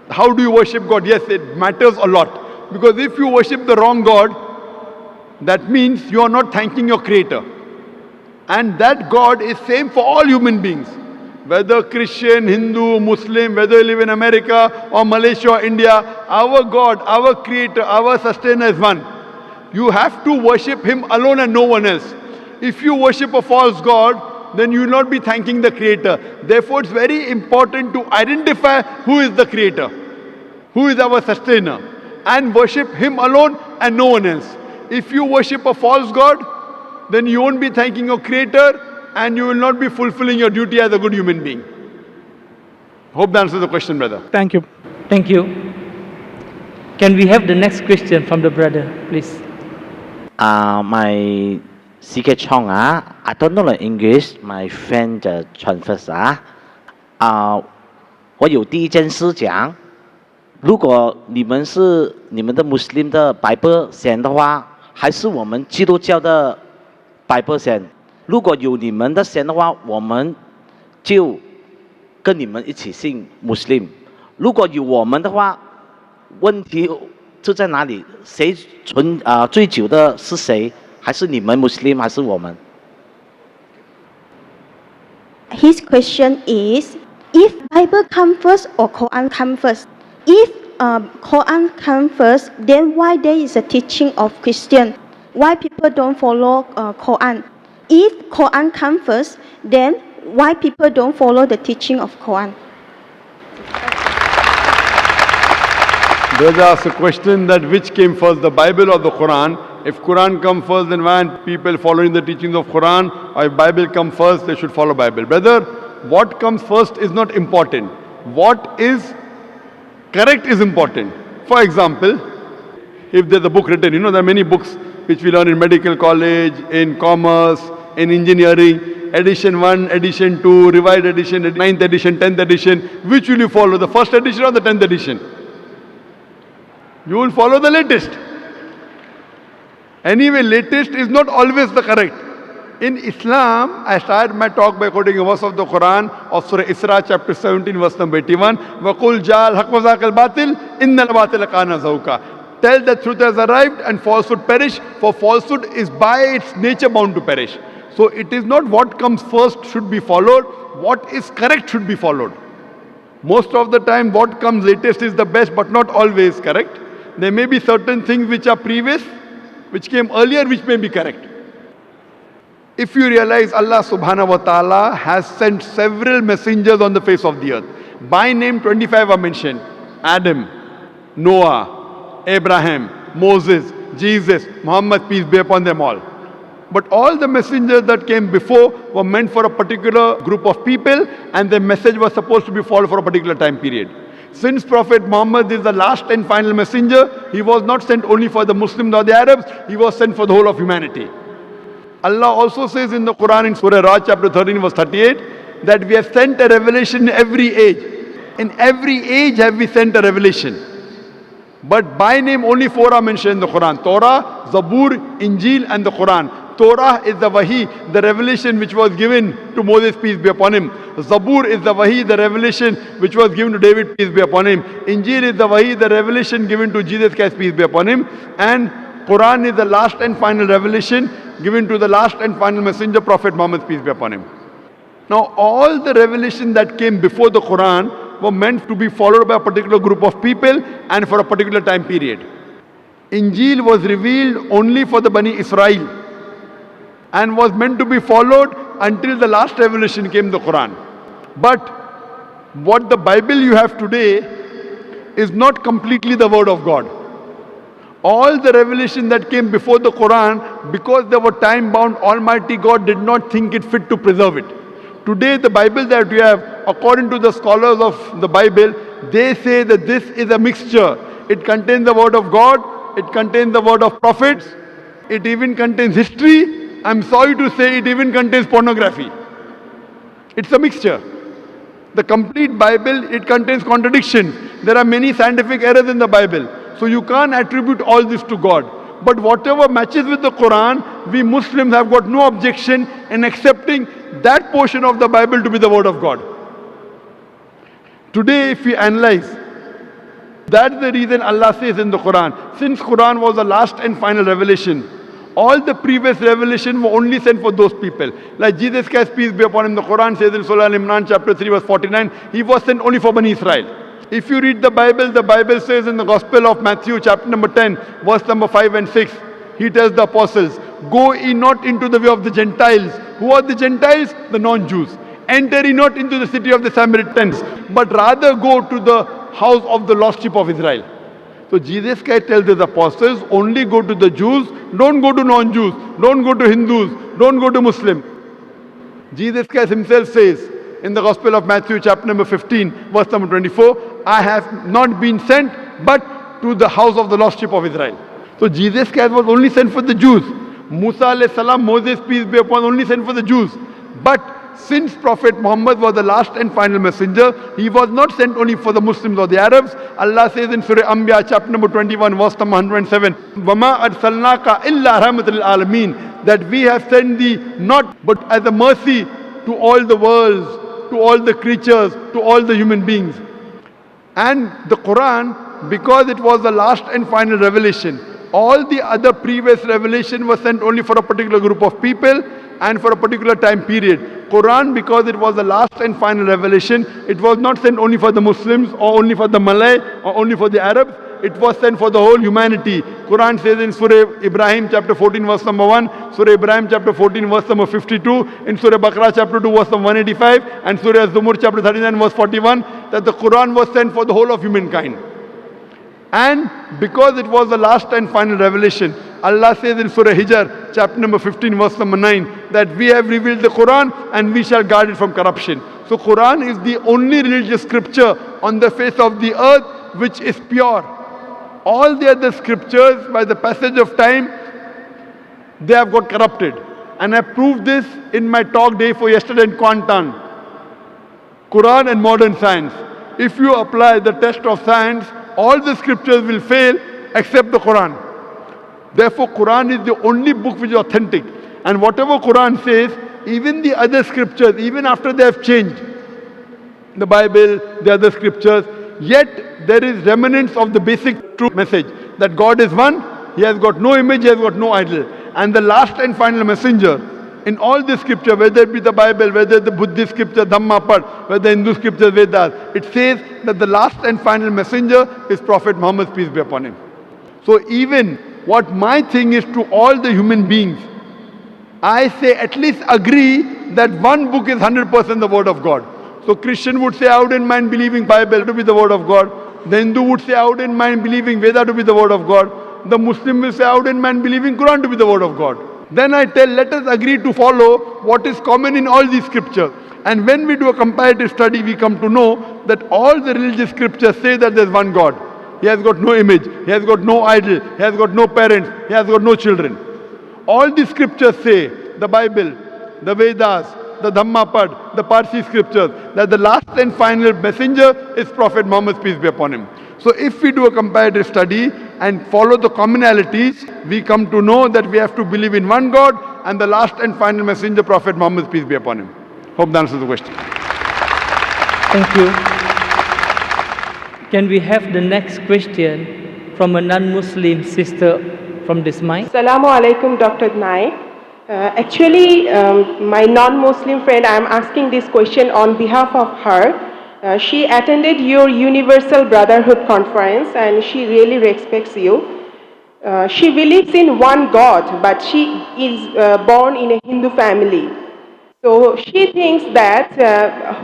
How do you worship God? Yes, it matters a lot. Because if you worship the wrong God, that means you are not thanking your Creator. And that God is same for all human beings. Whether Christian, Hindu, Muslim, whether you live in America or Malaysia or India, our God, our Creator, our Sustainer is one. You have to worship Him alone and no one else. If you worship a false God, then you will not be thanking the Creator. Therefore, it's very important to identify who is the Creator, who is our Sustainer, and worship Him alone and no one else. If you worship a false God, then you won't be thanking your Creator and you will not be fulfilling your duty as a good human being. Hope that answers the question, brother. Thank you. Thank you. Can we have the next question from the brother, please? My CK Chong I don't know the English. My friend transfers 我有第一件事讲，如果你们是你们的 Muslim 的 Bible 先的话，还是我们基督教的 Bible 先？如果有你们的先的话，我们就跟你们一起信 Muslim。如果有我们的话，问题就在哪里？谁最久的是谁？还是你们 Muslim 还是我们？ His question is, if Bible come first or Quran come first? If Quran come first, then why there is a teaching of Christian? Why people don't follow Quran? If Quran come first, then why people don't follow the teaching of Quran? Brother asked a question that which came first, the Bible or the Quran? If Quran come first, then why aren't people following the teachings of Quran? Or if Bible come first, they should follow Bible. Brother, what comes first is not important. What is correct is important. For example, if there's a book written, there are many books which we learn in medical college, in commerce, in engineering, edition 1, edition 2, revised edition, 9th edition, 10th edition. Which will you follow, the first edition or the 10th edition? You will follow the latest. Anyway, latest is not always the correct. In Islam, I started my talk by quoting a verse of the Quran of Surah Isra, chapter 17, verse number 81. وَقُلْ جَاءَ الْحَقُّ وَزَهَقَ الْبَاطِلُ إِنَّ الْبَاطِلَ كَانَ زَهُوقًا. Tell that truth has arrived and falsehood perish, for falsehood is by its nature bound to perish. So it is not what comes first should be followed, what is correct should be followed. Most of the time what comes latest is the best, but not always correct. There may be certain things which are previous, which came earlier, which may be correct. If you realize Allah subhanahu wa ta'ala has sent several messengers on the face of the earth. By name 25 are mentioned. Adam, Noah, Abraham, Moses, Jesus, Muhammad, peace be upon them all. But all the messengers that came before were meant for a particular group of people, and their message was supposed to be followed for a particular time period. Since Prophet Muhammad is the last and final messenger, he was not sent only for the Muslims or the Arabs, he was sent for the whole of humanity. Allah also says in the Quran in Surah Ra'd chapter 13 verse 38 that we have sent a revelation in every age. In every age have we sent a revelation. But by name only 4 are mentioned in the Quran: Torah, Zabur, Injil and the Quran. Torah is the Wahi, the revelation which was given to Moses, peace be upon him. Zabur is the Wahi, the revelation which was given to David, peace be upon him. Injil is the Wahi, the revelation given to Jesus Christ, peace be upon him. And Quran is the last and final revelation given to the last and final messenger, Prophet Muhammad, peace be upon him. Now all the revelation that came before the Quran were meant to be followed by a particular group of people and for a particular time period. Injil was revealed only for the Bani Israel and was meant to be followed until the last revelation came, the Quran. But what the Bible you have today is not completely the word of God. All the revelation that came before the Quran, because they were time bound, Almighty God did not think it fit to preserve it. Today the Bible that we have, according to the scholars of the Bible, they say that this is a mixture. It contains the word of God, it contains the word of prophets, it even contains history. I'm sorry to say it even contains pornography. It's a mixture. The complete Bible, it contains contradictions. There are many scientific errors in the Bible. So you can't attribute all this to God. But whatever matches with the Quran, we Muslims have got no objection in accepting that portion of the Bible to be the word of God. Today if we analyze, that's the reason Allah says in the Quran, since Quran was the last and final revelation, all the previous revelation were only sent for those people. Like Jesus Christ, peace be upon him, the Quran says in Surah Al-Imran chapter 3 verse 49, he was sent only for Bani Israel. If you read the Bible says in the Gospel of Matthew chapter number 10 verse number 5 and 6, he tells the apostles, go ye not into the way of the Gentiles. Who are the Gentiles? The non-Jews. Enter ye not into the city of the Samaritans, but rather go to the house of the lost sheep of Israel. So Jesus Christ tells his apostles, only go to the Jews, don't go to non-Jews, don't go to Hindus, don't go to Muslim. Jesus Christ himself says in the Gospel of Matthew chapter number 15 verse number 24, I have not been sent but to the house of the lost sheep of Israel. So Jesus Christ was only sent for the Jews. Musa alayhi salam, Moses, peace be upon, only sent for the Jews. But since Prophet Muhammad was the last and final messenger, he was not sent only for the Muslims or the Arabs. Allah says in Surah Anbiya, chapter number 21, verse number 107, وَمَا أَرْسَلْنَاكَ إِلَّا رَحْمَةً لِلْعَالَمِينَ, that we have sent thee not but as a mercy to all the worlds, to all the creatures, to all the human beings. And the Quran, because it was the last and final revelation, all the other previous revelation was sent only for a particular group of people and for a particular time period. Quran, because it was the last and final revelation, it was not sent only for the Muslims or only for the Malay or only for the Arabs. It was sent for the whole humanity. Quran says in Surah Ibrahim chapter 14 verse number 1, Surah Ibrahim chapter 14 verse number 52, in Surah Baqarah chapter 2 verse number 185, and Surah Zumur chapter 39 verse 41, that the Quran was sent for the whole of humankind. And because it was the last and final revelation, Allah says in Surah Hijr, chapter number 15, verse number 9, that we have revealed the Quran and we shall guard it from corruption. So Quran is the only religious scripture on the face of the earth which is pure. All the other scriptures, by the passage of time, they have got corrupted. And I proved this in my talk day for yesterday in Kuantan. Quran and modern science. If you apply the test of science, all the scriptures will fail except the Quran. Therefore, Quran is the only book which is authentic. And whatever Quran says, even the other scriptures, even after they have changed, the Bible, the other scriptures, yet there is remnants of the basic true message that God is one, He has got no image, He has got no idol. And the last and final messenger in all the scripture, whether it be the Bible, whether the Buddhist scripture, Dhammapad, whether Hindu scripture, Vedas, it says that the last and final messenger is Prophet Muhammad, peace be upon him. So even what my thing is to all the human beings, I say at least agree that one book is 100% the word of God. So Christian would say, I wouldn't mind believing Bible to be the word of God. The Hindu would say, I wouldn't mind believing Veda to be the word of God. The Muslim will say, I wouldn't mind believing Quran to be the word of God. Then I tell, let us agree to follow what is common in all these scriptures. And when we do a comparative study, we come to know that all the religious scriptures say that there's one God. He has got no image, He has got no idol, He has got no parents, He has got no children. All the scriptures say, the Bible, the Vedas, the Dhammapad, the Parsi scriptures, that the last and final messenger is Prophet Muhammad, peace be upon him. So if we do a comparative study and follow the commonalities, we come to know that we have to believe in one God and the last and final messenger, Prophet Muhammad, peace be upon him. Hope that answers the question. Thank you. Can we have the next question from a non-Muslim sister from this mic? Assalamu alaikum, Dr. Nai. Actually, my non-Muslim friend, I am asking this question on behalf of her. She attended your Universal Brotherhood conference and she really respects you. She believes in one God, but she is born in a Hindu family. So she thinks that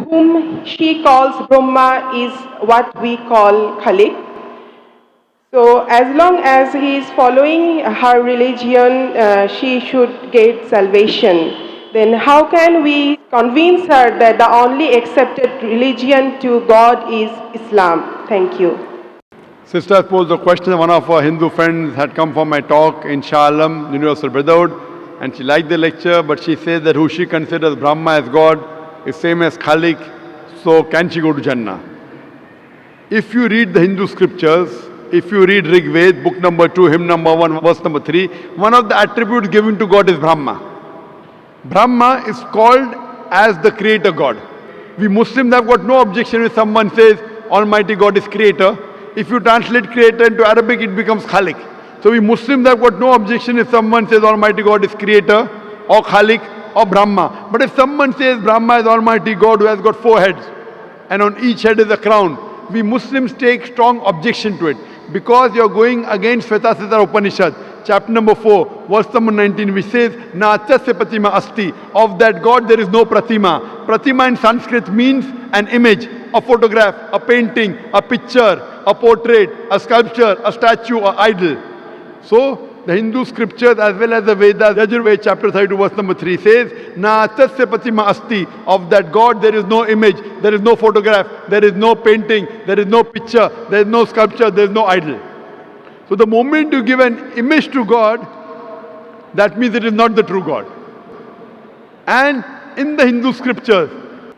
whom she calls Brahma is what we call Khalik. So as long as he is following her religion, she should get salvation. Then how can we convince her that the only accepted religion to God is Islam? Thank you. Sister posed a question. One of our Hindu friends had come for my talk in Shah Alam, Universal Brotherhood, and she liked the lecture, but she says that who she considers Brahma as God is same as Khalik, so can she go to Jannah? If you read the Hindu scriptures, if you read Rig Ved, book number 2, hymn number 1, verse number 3, one of the attributes given to God is Brahma. Brahma is called as the creator God. We Muslims have got no objection if someone says Almighty God is creator. If you translate creator into Arabic, it becomes Khalik. So we Muslims have got no objection if someone says Almighty God is creator or Khalik or Brahma. But if someone says Brahma is Almighty God who has got 4 heads and on each head is a crown, we Muslims take strong objection to it because you're going against Shvetashvatara Upanishad, chapter number 4, verse number 19, which says, Na atyasya pratima asti. Of that God there is no pratima. Pratima in Sanskrit means an image, a photograph, a painting, a picture, a portrait, a sculpture, a statue, or idol. So, the Hindu scriptures as well as the Vedas, Yajurveda chapter 32 verse number 3 says, Na atyasya pratima asti. Of that God there is no image, there is no photograph, there is no painting, there is no picture, there is no sculpture, there is no idol. So the moment you give an image to God, that means it is not the true God. And in the Hindu scriptures,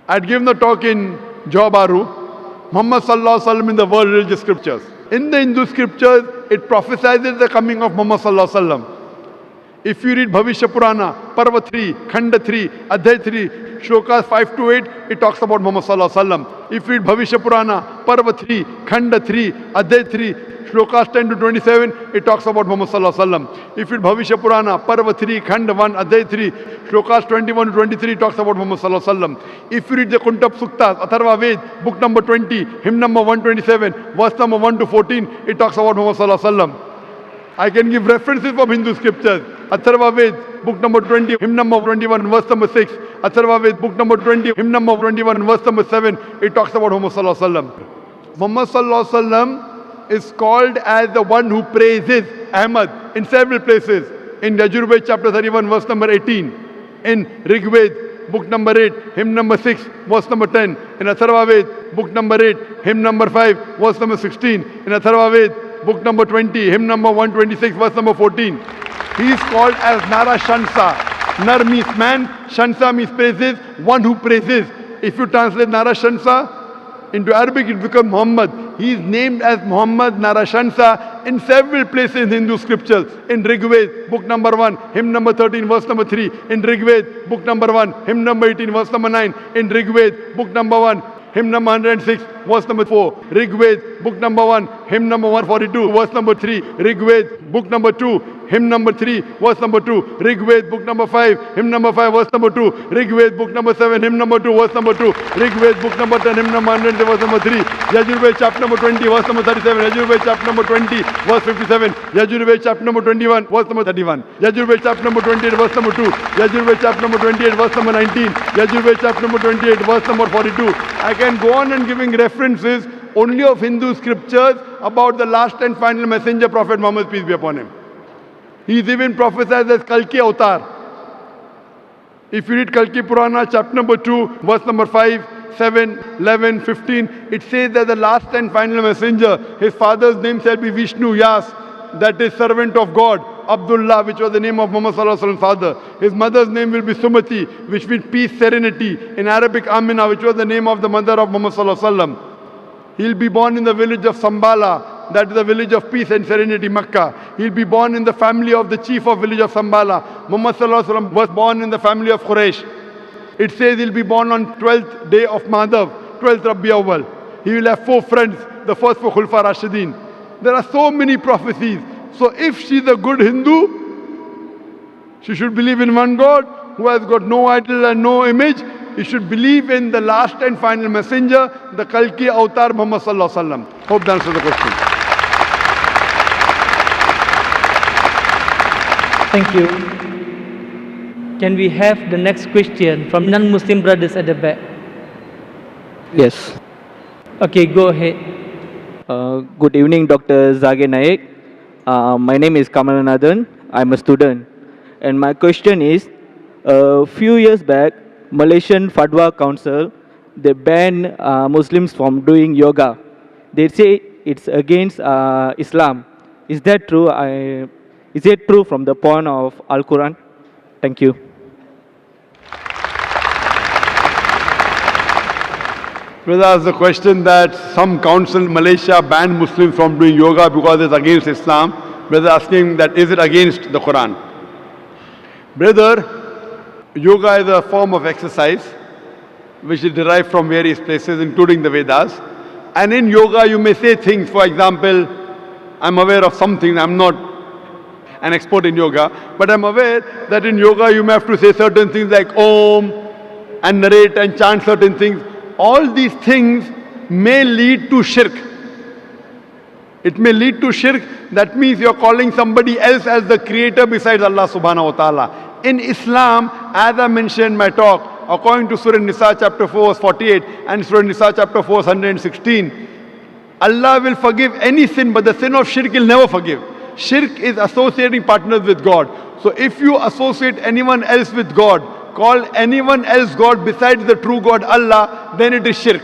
I had given a talk in Johor Bahru, Muhammad Sallallahu Alaihi Wasallam in the world religious scriptures. In the Hindu scriptures, it prophesies the coming of Muhammad Sallallahu Alaihi Wasallam. If you read Bhavishya Purana, Parva 3, Khanda 3, Adhyay 3, Shlokas 5 to 8, it talks about Muhammad Sallallahu Alaihi Wasallam. If you read Bhavishya Purana, Parva 3, Khanda 3, Adhyay 3, Shlokas 10 to 27, it talks about Muhammad Sallallahu Alaihi Wasallam. If you read Bhavishya Purana, Parva 3, Khanda 1, Adhyay 3, Shlokas 21 to 23, it talks about Muhammad Sallallahu Alaihi Wasallam. If you read the Kuntap Suktas, Atharva Ved, book number 20, hymn number 127, verse number 1 to 14, it talks about Muhammad Sallallahu Alaihi Wasallam. I can give references from Hindu scriptures. Atharva Ved, book number 20, hymn number 21, verse number 6. Atharva Ved, book number 20, hymn number 21, verse number 7. It talks about Muhammad Sallallahu Alaihi Wasallam. Muhammad Sallallahu Alaihi Wasallam is called as the one who praises Ahmad in several places. In Yajurved chapter 31, verse number 18. In Rigved, book number 8, hymn number 6, verse number 10. In Atharva Ved, book number 8, hymn number 5, verse number 16. In Atharva Ved, book number 20, hymn number 126, verse number 14. He is called as Nara Shansa. Nar means man, Shansa means praises, one who praises. If you translate Nara Shansa into Arabic, it becomes Muhammad. He is named as Muhammad Nara Shansa in several places in Hindu scriptures. In Rigved, book number 1, hymn number 13, verse number 3. In Rigved, book number 1, hymn number 18, verse number 9. In Rigved, book number 1, hymn number 106, verse number 4. Rigved, book number 1, hymn number 142, verse number 3. Rigved, book number 2, hymn number 3, verse number 2. Rigved, book number 5, hymn number 5, verse number 2. Rigved, book number 7, hymn number 2, verse number 2. Rigved, book number 10, hymn number 100, verse number 3. Yajurved, chapter number 20, verse number 37. Yajurved, chapter number 20, verse 57. Yajurved, chapter number 21, verse number 31. Yajurved, chapter number 28, verse number 2. Yajurved, chapter number 28, verse number 19. Yajurved, chapter number 28, verse number 42. I can go on and giving references only of Hindu scriptures about the last and final messenger, Prophet Muhammad, peace be upon him. He is even prophesied as Kalki Avatar. If you read Kalki Purana, chapter number 2, verse number 5, 7, 11, 15, it says that the last and final messenger, his father's name shall be Vishnu Yas, that is servant of God. Abdullah, which was the name of Muhammad Sallallahu Alaihi Wasallam's father. His mother's name will be Sumati, which means peace, serenity. In Arabic, Amina, which was the name of the mother of Muhammad Sallallahu Alaihi Wasallam. He'll be born in the village of Sambala, that is the village of peace and serenity, Makkah. He'll be born in the family of the chief of village of Sambala. Muhammad Sallallahu Alaihi Wasallam was born in the family of Quraysh. It says he'll be born on 12th day of Madhav, 12th Rabi Awwal. He will have 4 friends, the first 4 Khulfa Rashidin. There are so many prophecies. So if she's a good Hindu, she should believe in one God who has got no idol and no image. He should believe in the last and final messenger, the Kalki Avatar Muhammad Sallallahu Alaihi Wasallam. Hope that answers the question. Thank you. Can we have the next question from non-Muslim brothers at the back? Yes. Okay, go ahead. Good evening, Dr. Zakir Naik. My name is Kamalanathan. I'm a student. And my question is, a few years back, Malaysian Fatwa Council, they banned Muslims from doing yoga. They say it's against Islam. Is that true? Is it true from the point of Al-Quran? Thank you. Brother asked the question that some council in Malaysia banned Muslims from doing yoga because it's against Islam. Brother asking that is it against the Quran? Brother, yoga is a form of exercise which is derived from various places, including the Vedas. And in yoga you may say things, for example, I'm aware of something, I'm not an expert in yoga, but I'm aware that in yoga you may have to say certain things like Om and narrate and chant certain things. All these things may lead to shirk. It may lead to shirk. That means you're calling somebody else as the creator besides Allah subhanahu wa ta'ala. In Islam, as I mentioned in my talk, according to Surah Nisa chapter 4 verse 48 and Surah Nisa chapter 4 verse 116, Allah will forgive any sin, but the sin of shirk He'll never forgive. Shirk is associating partners with God. So if you associate anyone else with God, call anyone else God besides the true God Allah, then it is shirk.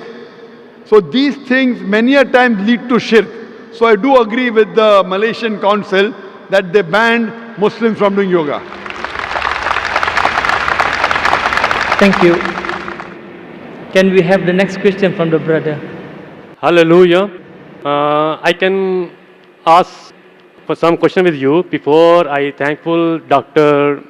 So these things many a times lead to shirk. So I do agree with the Malaysian Council that they banned Muslims from doing yoga. Thank you. Can we have the next question from the brother? Hallelujah. I can ask for some question with you. Before I thankful Dr.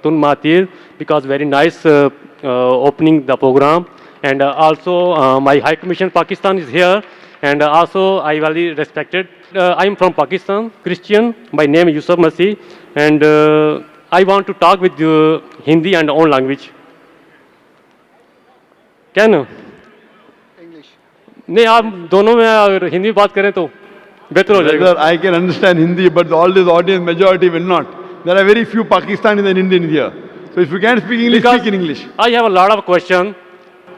Tun Mahathir because very nice opening the program, and also my High Commission Pakistan is here, and also I very respected. I am from Pakistan, Christian. My name is Yusuf Masih, and I want to talk with you Hindi and own language. क्या ना नहीं आप दोनों में अगर हिंदी बात करें तो बेहतर हो जाएगा. I can understand Hindi, but all this audience majority will not. There are very few Pakistanis and Indians here. So if you can't speak English, speak in English. I have a lot of questions.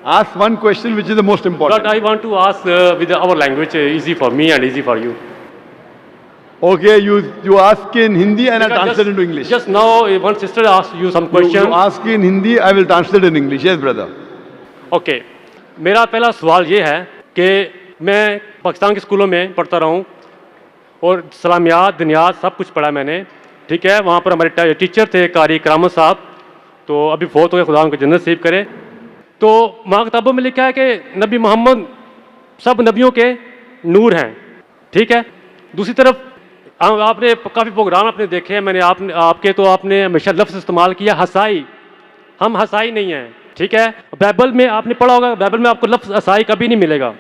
Ask one question which is the most important. But I want to ask with our language easy for me and easy for you. Okay, you ask in Hindi and I translate into English. Just now one sister asked you some questions. You ask in Hindi, I will translate in English. Yes, brother. Okay. मेरा पहला सवाल ये है कि मैं पाकिस्तान के स्कूलों में पढ़ता रहा हूँ और सलामियात दुनियात सब कुछ पढ़ा मैंने, ठीक है. वहाँ पर हमारे टीचर थे कारी करामत साहब, तो अभी बहुत हो गए, खुदा उनको जन्नत नसीब करे. तो वहाँ किताबों में लिखा है कि नबी मोहम्मद सब नबियों के नूर हैं, ठीक है. दूसरी तरफ आपने काफ़ी प्रोग्राम आपने देखे हैं मैंने, आपके तो आपने हमेशा लफ्ज़ इस्तेमाल किया हसाई. हम हसाई नहीं हैं, ठीक है. बाइबल में आपने पढ़ा होगा, बाइबल में आपको लफ्ज़ हसाई कभी नहीं मिलेगा,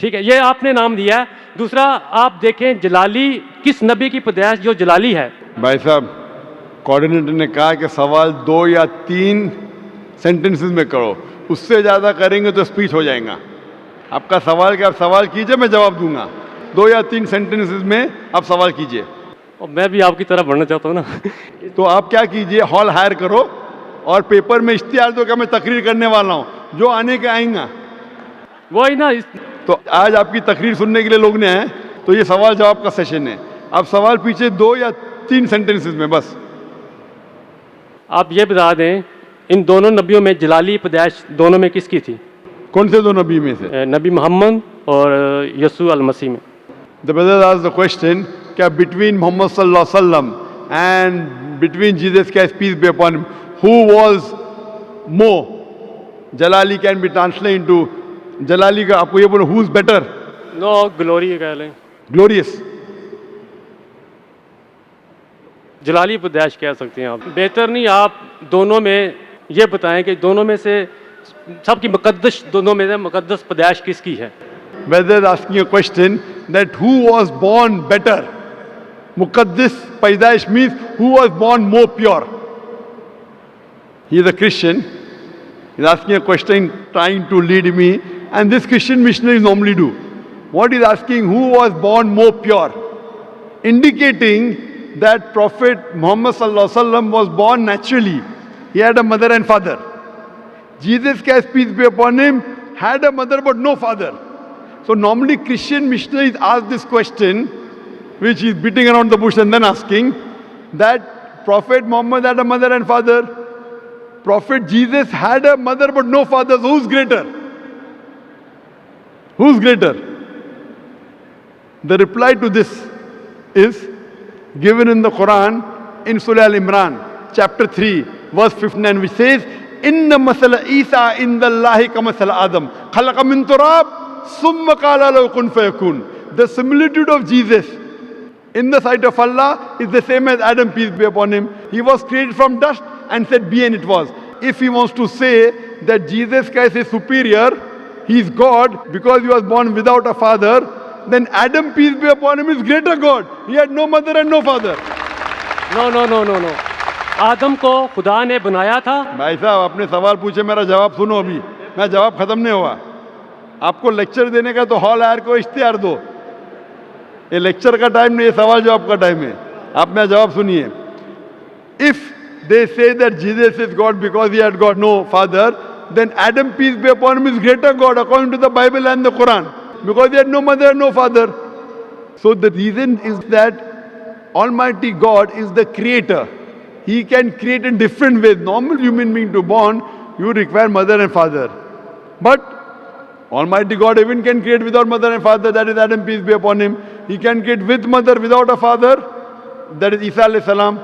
ठीक है. ये आपने नाम दिया है. दूसरा आप देखें जलाली, किस नबी की पैदाइश जो जलाली है. भाई साहब, कोऑर्डिनेटर ने कहा कि सवाल 2 या 3 सेंटेंसेस में करो, उससे ज़्यादा करेंगे तो स्पीच हो जाएगा. आपका सवाल क्या, आप सवाल कीजिए, मैं जवाब दूंगा. 2 या 3 सेंटेंसेस में आप सवाल कीजिए. और मैं भी आपकी तरह बढ़ना चाहता हूँ ना. तो आप क्या कीजिए, हॉल हायर करो और पेपर में इश्तिहार दो कि मैं तकरीर करने वाला हूँ, जो आने के आएगा. वही ना. तो आज आपकी तकरीर सुनने के लिए लोग ने आए, तो ये सवाल जवाब का सेशन है. आप सवाल पीछे 2 या 3 सेंटेंसेस में बस. आप ये बता दें इन दोनों नबियों में जलाली पैदाइश दोनों में किसकी थी? कौन से 2 नबी में से? नबी मोहम्मद और यसू अल मसीह में. The brother asked the question, क्या between Muhammad sallallahu alaihi wasallam and between Jesus Christ peace be upon him, who was more? Jalali can be translated into Jalali का आपको ये बोलो who's better? No, glory कह लें. Glorious. जलाली पैदाइश कह सकते हैं आप. बेहतर नहीं आप दोनों में ये बताएं कि दोनों में से सबकी मुकद्दस, दोनों में से मुकद्दस पैदाइश किसकी है? Brother is asking a question that who was born better? Muqaddis Paidaish means who was born more pure. He is a Christian. He is asking a question trying to lead me, and this Christian missionaries normally do. What he is asking, who was born more pure? Indicating that Prophet Muhammad sallallahu alaihi wasallam was born naturally. He had a mother and father. Jesus Christ peace be upon him had a mother but no father. So normally Christian missionaries ask this question, which is beating around the bush and then asking that Prophet Muhammad had a mother and father. Prophet Jesus had a mother but no father. So who's greater? Who's greater? The reply to this is given in the Quran in Surah Al-Imran, chapter 3, verse 59, which says, Inna masala Isa inda Allahi ka masala Adam. Khalaqa min turab. Summa qala lahu kun fayakun. The similitude of Jesus in the sight of Allah is the same as Adam, peace be upon him. He was created from dust and said be, and it was. If he wants to say that Jesus Christ is superior, he is God because he was born without a father, then Adam, peace be upon him, is greater God. He had no mother and no father. No. आदम को खुदा ने बनाया था. भाई साहब आपने सवाल पूछे, मेरा जवाब सुनो. अभी मैं जवाब खत्म नहीं हुआ. आपको लेक्चर देने का तो हॉल आयर को इश्तिहार दो. ये लेक्चर का टाइम नहीं, ये सवाल जवाब का टाइम है. आप मेरा जवाब सुनिए. If they say that Jesus is God because he had got no father, then Adam, peace be upon him, is greater God according to the Bible and the Quran because he had no mother and no father. So the reason is that Almighty God is the creator. He can create in different ways. Normal human being to born, you require mother and father. But Almighty God even can create without mother and father, that is Adam, peace be upon him. He can create with mother without a father, that is Isa alayhi salam.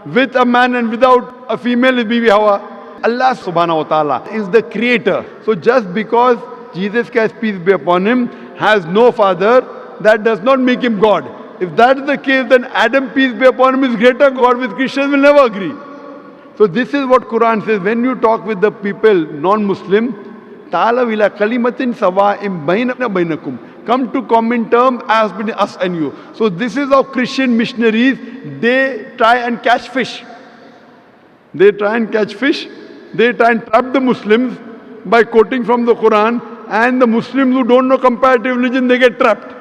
With a man and without a female is Bibi Hawa. Allah subhanahu wa ta'ala is the creator. So just because Jesus Christ, peace be upon him, has no father, that does not make him God. If that is the case, then Adam, peace be upon him, is greater God, which Christians will never agree. So this is what Quran says. When you talk with the people, non-Muslim, Ta'ala ila kalimatin sawa'im bainana bainakum. Come to common terms as between us and you. So this is how Christian missionaries, they try and catch fish. They try and catch fish. They try and trap the Muslims by quoting from the Quran. And the Muslims who don't know comparative religion, they get trapped.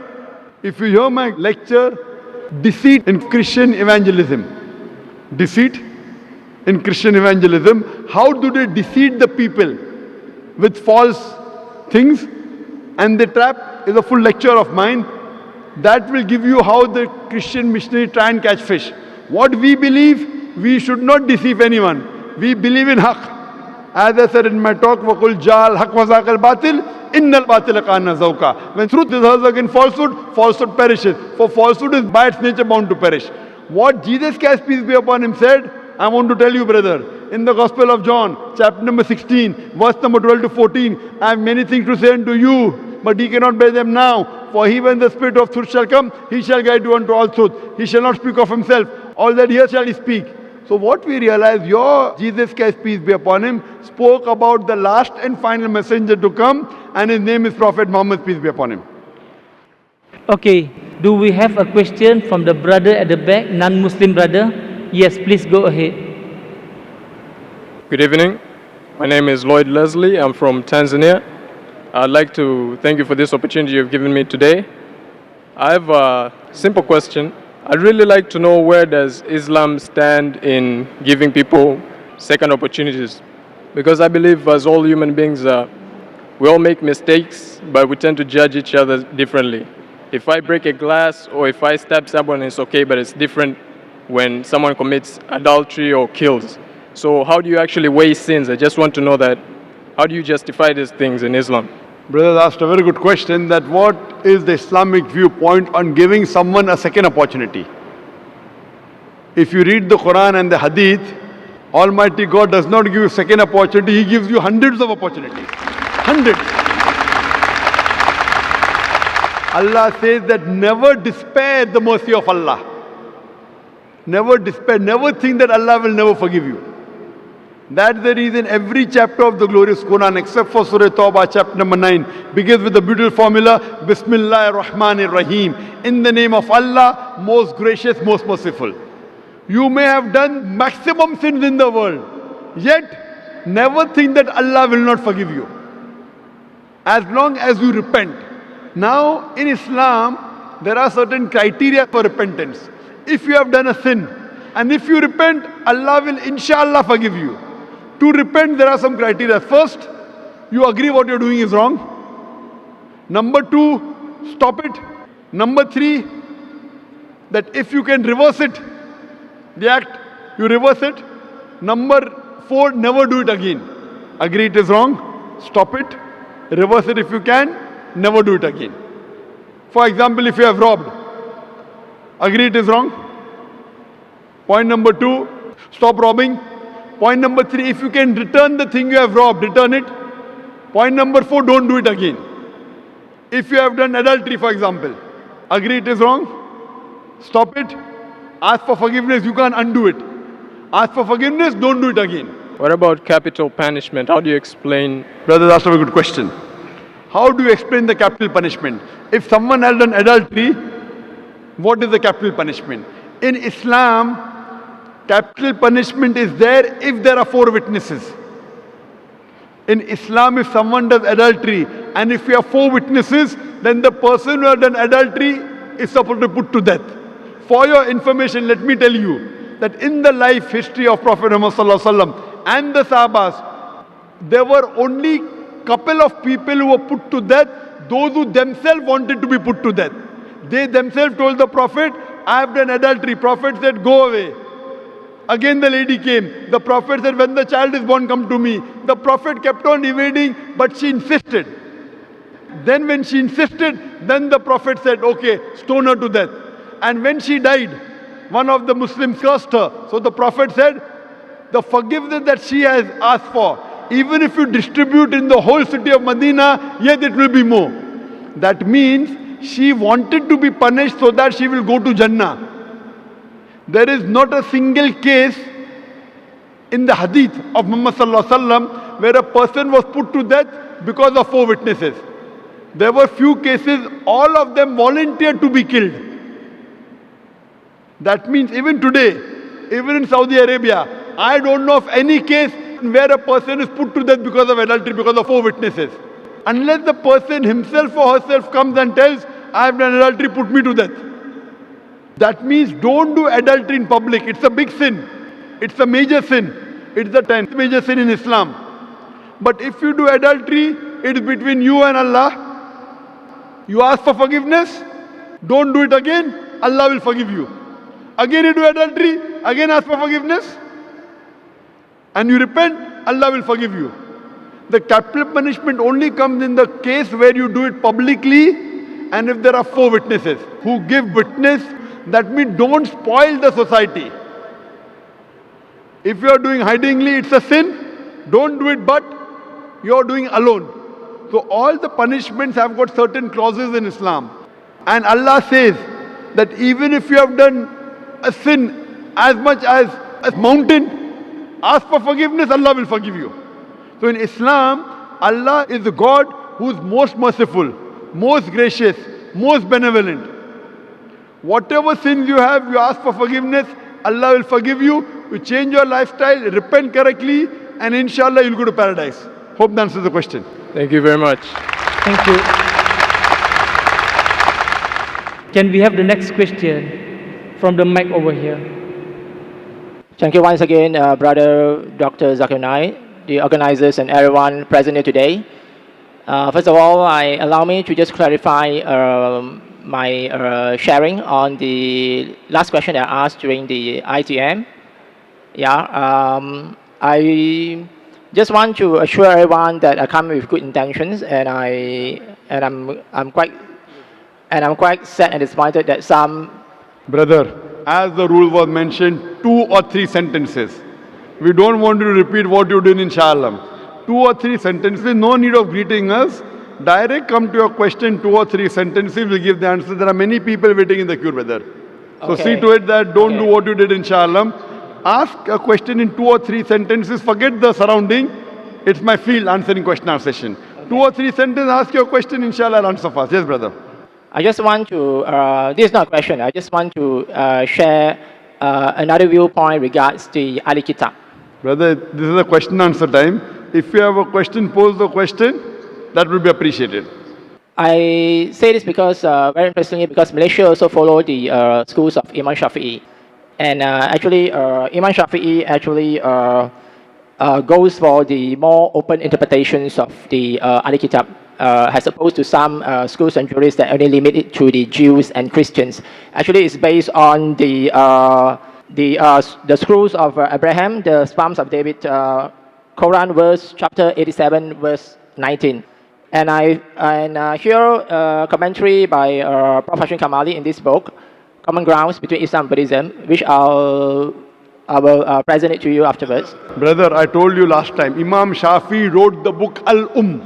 If you hear my lecture, deceit in Christian evangelism. Deceit in Christian evangelism. How do they deceive the people with false things? And they trap is a full lecture of mine. That will give you how the Christian missionary try and catch fish. What we believe, we should not deceive anyone. We believe in haqq. As I said in my talk, وَقُلْ جَعَلْ حَقْ وَزَاقَ الْبَاطِلِ إِنَّ الْبَاطِلَ كَانَ زَوْقًا. When truth is hurled against falsehood, falsehood perishes. For falsehood is by its nature bound to perish. What Jesus Christ, peace be upon him, said, I want to tell you, brother, in the Gospel of John, chapter number 16, verse number 12 to 14, I have many things to say unto you, but ye cannot bear them now. For he, when the Spirit of truth shall come, he shall guide you unto all truth. He shall not speak of himself. All that he hears shall he speak. So what we realize, your Jesus Christ, peace be upon him, spoke about the last and final messenger to come, and his name is Prophet Muhammad, peace be upon him. Okay, do we have a question from the brother at the back, non-Muslim brother? Yes, please go ahead. Good evening. My name is Lloyd Leslie. I'm from Tanzania. I'd like to thank you for this opportunity you've given me today. I have a simple question. I'd really like to know, where does Islam stand in giving people second opportunities? Because I believe as all human beings, we all make mistakes, but we tend to judge each other differently. If I break a glass or if I stab someone, it's okay, but it's different when someone commits adultery or kills. So how do you actually weigh sins? I just want to know that. How do you justify these things in Islam? Brother asked a very good question, that what is the Islamic viewpoint on giving someone a second opportunity? If you read the Quran and the Hadith, Almighty God does not give you second opportunity, He gives you hundreds of opportunities. Hundreds. Allah says that never despair at the mercy of Allah. Never despair, never think that Allah will never forgive you. That's the reason every chapter of the glorious Quran, except for Surah Tawbah, chapter number 9, begins with the beautiful formula, Bismillah ar-Rahman ar-Rahim. In the name of Allah, most gracious, most merciful. You may have done maximum sins in the world, yet never think that Allah will not forgive you. As long as you repent. Now, in Islam, there are certain criteria for repentance. If you have done a sin, and if you repent, Allah will inshallah forgive you. To repent, there are some criteria. First, you agree what you're doing is wrong. Number 2, stop it. Number 3, that if you can reverse it, the act, you reverse it. Number 4, never do it again. Agree it is wrong, stop it, reverse it if you can, never do it again. For example, if you have robbed, agree it is wrong. Point number 2, stop robbing. Point number 3, if you can return the thing you have robbed, return it. Point number 4, don't do it again. If you have done adultery, for example, agree it is wrong, stop it. Ask for forgiveness, you can't undo it. Ask for forgiveness, don't do it again. What about capital punishment? How do you explain? Brother, that's a very good question. How do you explain the capital punishment? If someone has done adultery, what is the capital punishment? In Islam, capital punishment is there if there are 4 witnesses. In Islam, if someone does adultery and if you have 4 witnesses, then the person who has done adultery is supposed to be put to death. For your information, let me tell you that in the life history of Prophet Muhammad and the Sahabas, there were only couple of people who were put to death, those who themselves wanted to be put to death. They themselves told the Prophet, I have done adultery. Prophet said, go away. Again the lady came. The Prophet said, when the child is born, come to me. The Prophet kept on evading, but she insisted. Then when she insisted, then the Prophet said, okay, stone her to death. And when she died, one of the Muslims cursed her. So the Prophet said the forgiveness that she has asked for, even if you distribute in the whole city of Medina, yet it will be more. That means she wanted to be punished so that she will go to Jannah. There is not a single case in the hadith of Muhammad sallallahu alaihi wasallam where a person was put to death because of 4 witnesses. There were few cases, all of them volunteered to be killed. That means even today, even in Saudi Arabia, I don't know of any case where a person is put to death because of adultery, because of 4 witnesses. Unless the person himself or herself comes and tells, I have done adultery, put me to death. That means don't do adultery in public. It's a big sin. It's a major sin. It's the 10th major sin in Islam. But if you do adultery, it is between you and Allah. You ask for forgiveness, don't do it again, Allah will forgive you. Again you do adultery, again ask for forgiveness, and you repent, Allah will forgive you. The capital punishment only comes in the case where you do it publicly, and if there are 4 witnesses who give witness, that means don't spoil the society. If you are doing hidingly, it's a sin, don't do it, but you are doing alone. So all the punishments have got certain clauses in Islam. And Allah says that even if you have done a sin as much as a mountain, ask for forgiveness, Allah will forgive you. So in Islam, Allah is the God who is most merciful, most gracious, most benevolent. Whatever sins you have, you ask for forgiveness, Allah will forgive you. You change your lifestyle, repent correctly, and inshallah you'll go to paradise. Hope that answers the question. Thank you very much. Thank you. Can we have the next question from the mic over here? Thank you once again, Brother Dr. Zakir Naik, the organizers and everyone present here today. First of all, allow me to just clarify my sharing on the last question I asked during the ITM. I just want to assure everyone that I come with good intentions, and I'm quite sad and disappointed that some. Brother, as the rule was mentioned, 2 or 3 sentences. We don't want you to repeat what you did in Inshallah. 2 or 3 sentences, no need of greeting us. Direct come to your question, 2 or 3 sentences, we'll give the answer. There are many people waiting in the queue, brother. So Okay. see to it that don't do what you did in Inshallah. Ask a question in 2 or 3 sentences, forget the surrounding. It's my field answering question answer session. 2 or 3 sentences, ask your question, Inshallah I'll answer fast. Yes, brother. I just want to, this is not a question, I just want to share another viewpoint regards the Ali Kitab. Brother, this is a question answer time. If you have a question, pose the question. That will be appreciated. I say this because, very interestingly, because Malaysia also follow the schools of Imam Shafi'i. And actually, Imam Shafi'i actually goes for the more open interpretations of the Ali Kitab, as opposed to some schools and jurists that only limit it to the Jews and Christians. Actually, it's based on the scrolls of Abraham, the Psalms of David, Quran verse chapter 87, verse 19. And I hear a commentary by Professor Kamali in this book, Common Grounds Between Islam and Buddhism, which I will present it to you afterwards. Brother, I told you last time, Imam Shafi wrote the book Al-Umm.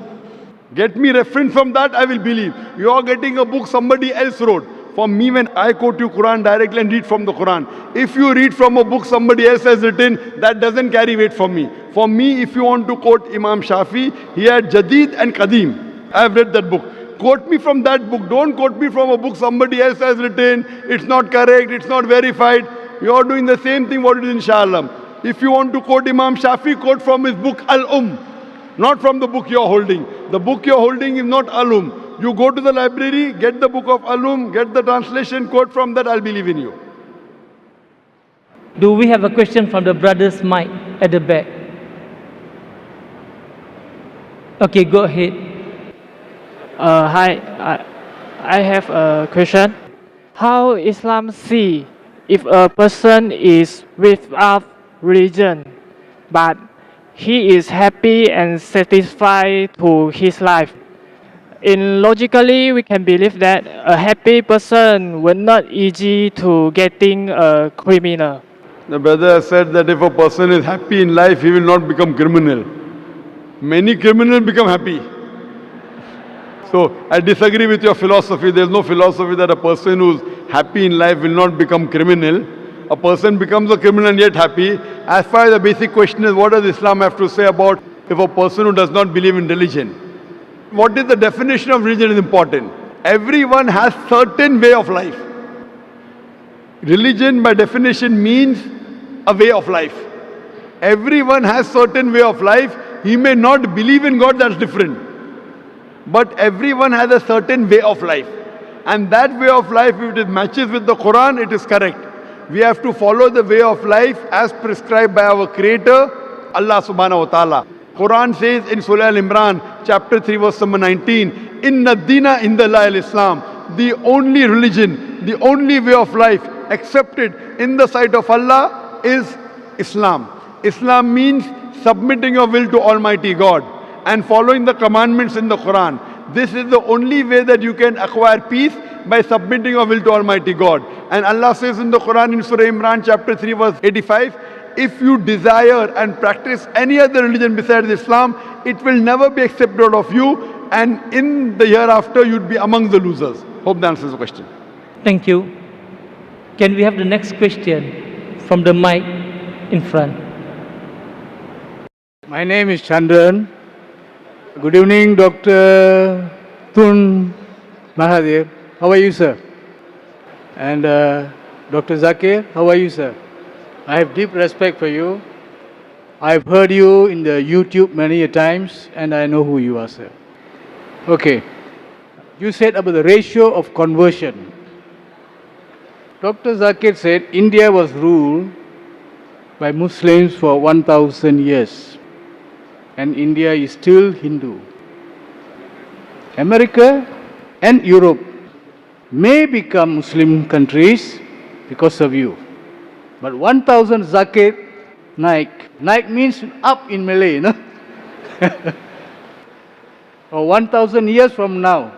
Get me reference from that, I will believe. You are getting a book somebody else wrote. For me, when I quote you Quran directly and read from the Quran, if you read from a book somebody else has written, that doesn't carry weight for me. For me, if you want to quote Imam Shafi, he had Jadid and Qadim. I have read that book. Quote me from that book. Don't quote me from a book somebody else has written. It's not correct, it's not verified. You are doing the same thing what it is in Inshallah. If you want to quote Imam Shafi, quote from his book Al-Umm. Not from the book you are holding. The book you are holding is not Al-Umm. You go to the library, get the book of Al-Umm, get the translation, quote from that, I'll believe in you. Do we have a question from the brothers' mic at the back? Okay, go ahead. Hi, I have a question. How Islam see if a person is without religion, but he is happy and satisfied to his life? Logically, we can believe that a happy person will not easy to getting a criminal. The brother has said that if a person is happy in life, he will not become criminal. Many criminals become happy. So I disagree with your philosophy. There is no philosophy that a person who is happy in life will not become criminal. A person becomes a criminal and yet happy. As far as the basic question is, what does Islam have to say about if a person who does not believe in religion? What is the definition of religion is important. Everyone has certain way of life. Religion by definition means a way of life. Everyone has certain way of life. He may not believe in God, that's different. But everyone has a certain way of life. And that way of life, if it matches with the Quran, it is correct. We have to follow the way of life as prescribed by our Creator, Allah subhanahu wa ta'ala. Quran says in Surah Al-Imran, chapter 3, verse number 19, Inna dina indallahi al-Islam. The only religion, the only way of life accepted in the sight of Allah is Islam. Islam means submitting your will to Almighty God and following the commandments in the Quran. This is the only way that you can acquire peace, by submitting your will to Almighty God. And Allah says in the Quran in Surah Imran chapter 3 verse 85, if you desire and practice any other religion besides Islam, it will never be accepted of you, and in the hereafter you'd be among the losers. Hope that answers the question. Thank you. Can we have the next question from the mic in front? My name is Chandran. Good evening, Dr. Tun Mahathir. How are you, sir? And Dr. Zakir, how are you, sir? I have deep respect for you. I've heard you in the YouTube many a times, and I know who you are, sir. Okay. You said about the ratio of conversion. Dr. Zakir said India was ruled by Muslims for 1,000 years, and India is still Hindu. America and Europe may become Muslim countries because of you. But 1,000 Zakir Naik. Naik means up in Malay, no? Or 1,000 years from now,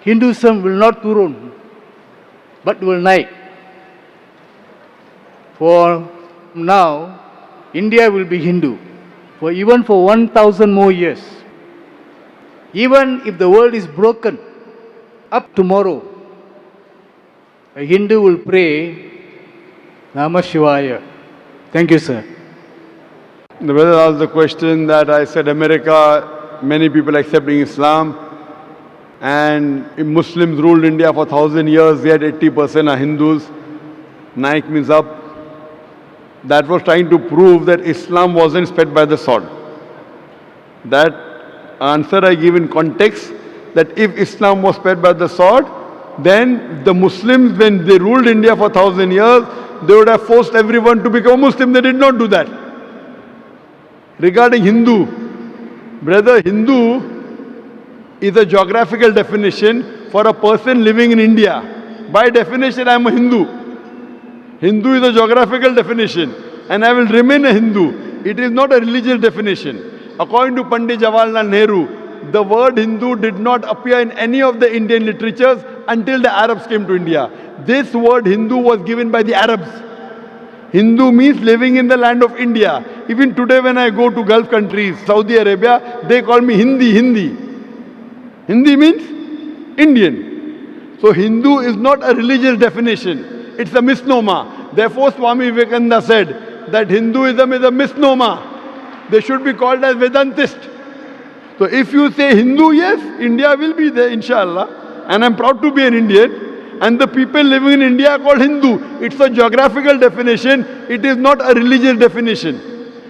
Hinduism will not turun, but will naik. For now, India will be Hindu, for even for 1,000 more years. Even if the world is broken, up tomorrow, a Hindu will pray Namah Shivaya. Thank you, sir. The brother asked the question that I said America, many people accepting Islam, and if Muslims ruled India for 1,000 years, yet 80% are Hindus. Naik means up. That was trying to prove that Islam wasn't spread by the sword. That answer I give in context, that if Islam was spread by the sword, then the Muslims, when they ruled India for 1,000 years, they would have forced everyone to become Muslim. They did not do that. Regarding Hindu, brother, Hindu is a geographical definition for a person living in India. By definition, I am a Hindu. Hindu is a geographical definition, and I will remain a Hindu. It is not a religious definition. According to Pandit Jawaharlal Nehru, the word Hindu did not appear in any of the Indian literatures until the Arabs came to India. This word Hindu was given by the Arabs. Hindu means living in the land of India. Even today when I go to Gulf countries, Saudi Arabia, they call me Hindi. Hindi means Indian. So Hindu is not a religious definition. It's a misnomer. Therefore Swami Vivekananda said that Hinduism is a misnomer. They should be called as Vedantist. So if you say Hindu, yes, India will be there, inshallah. And I'm proud to be an Indian. And the people living in India are called Hindu. It's a geographical definition. It is not a religious definition.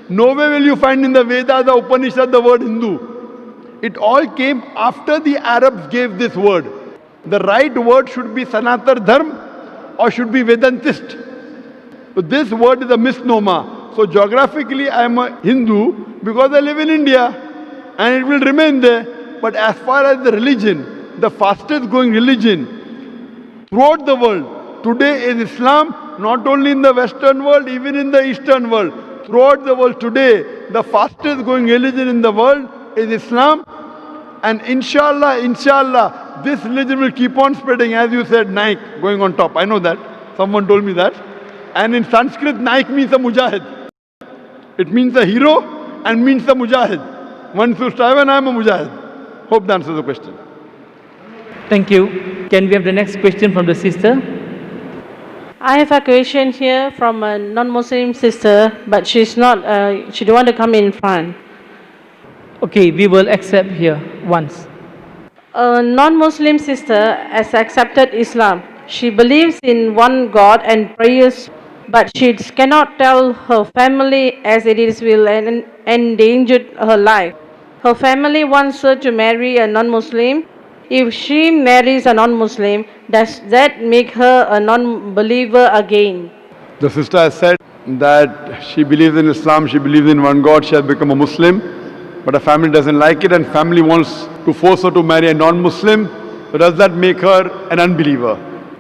Nowhere will you find in the Vedas, the Upanishad, the word Hindu. It all came after the Arabs gave this word. The right word should be Sanatar Dharma or should be Vedantist. So this word is a misnomer. So geographically I am a Hindu because I live in India and it will remain there. But as far as the religion, the fastest growing religion throughout the world today is Islam, not only in the Western world, even in the Eastern world. Throughout the world today, the fastest growing religion in the world is Islam. And inshallah, this religion will keep on spreading, as you said, Nike going on top. I know that. Someone told me that. And in Sanskrit, Naik means a mujahid. It means a hero and means a mujahid. One should strive and I am a mujahid. Hope that answers the question. Thank you. Can we have the next question from the sister? I have a question here from a non-Muslim sister, but she's not. She don't want to come in front. Okay, we will accept here once. A non-Muslim sister has accepted Islam. She believes in one God and prayers, but she cannot tell her family as it is will endanger her life. Her family wants her to marry a non-Muslim. If she marries a non-Muslim, does that make her a non-believer again? The sister has said that she believes in Islam, she believes in one God, she has become a Muslim, but her family doesn't like it and family wants to force her to marry a non-Muslim. So does that make her an unbeliever?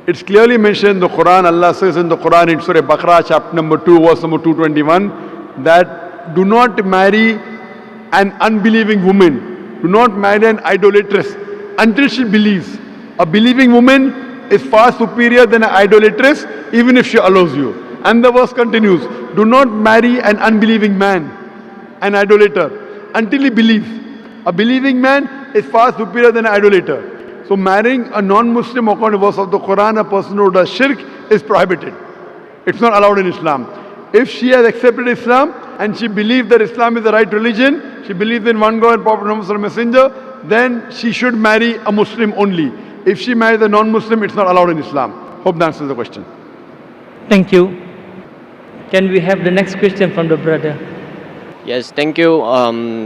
It's clearly mentioned in the Quran. Allah says in the Quran in Surah Baqarah chapter number 2 verse number 221 that do not marry an unbelieving woman, do not marry an idolatress until she believes. A believing woman is far superior than an idolatress even if she allows you. And the verse continues, do not marry an unbelieving man, an idolater, until he believes. A believing man is far superior than an idolater. So marrying a non-Muslim according to the verse of the Quran, a person who does shirk is prohibited. It's not allowed in Islam. If she has accepted Islam and she believes that Islam is the right religion, she believes in one God and Prophet Muhammad Messenger, then she should marry a Muslim only. If she marries a non-Muslim, it's not allowed in Islam. Hope that answers the question. Thank you. Can we have the next question from the brother? Yes, thank you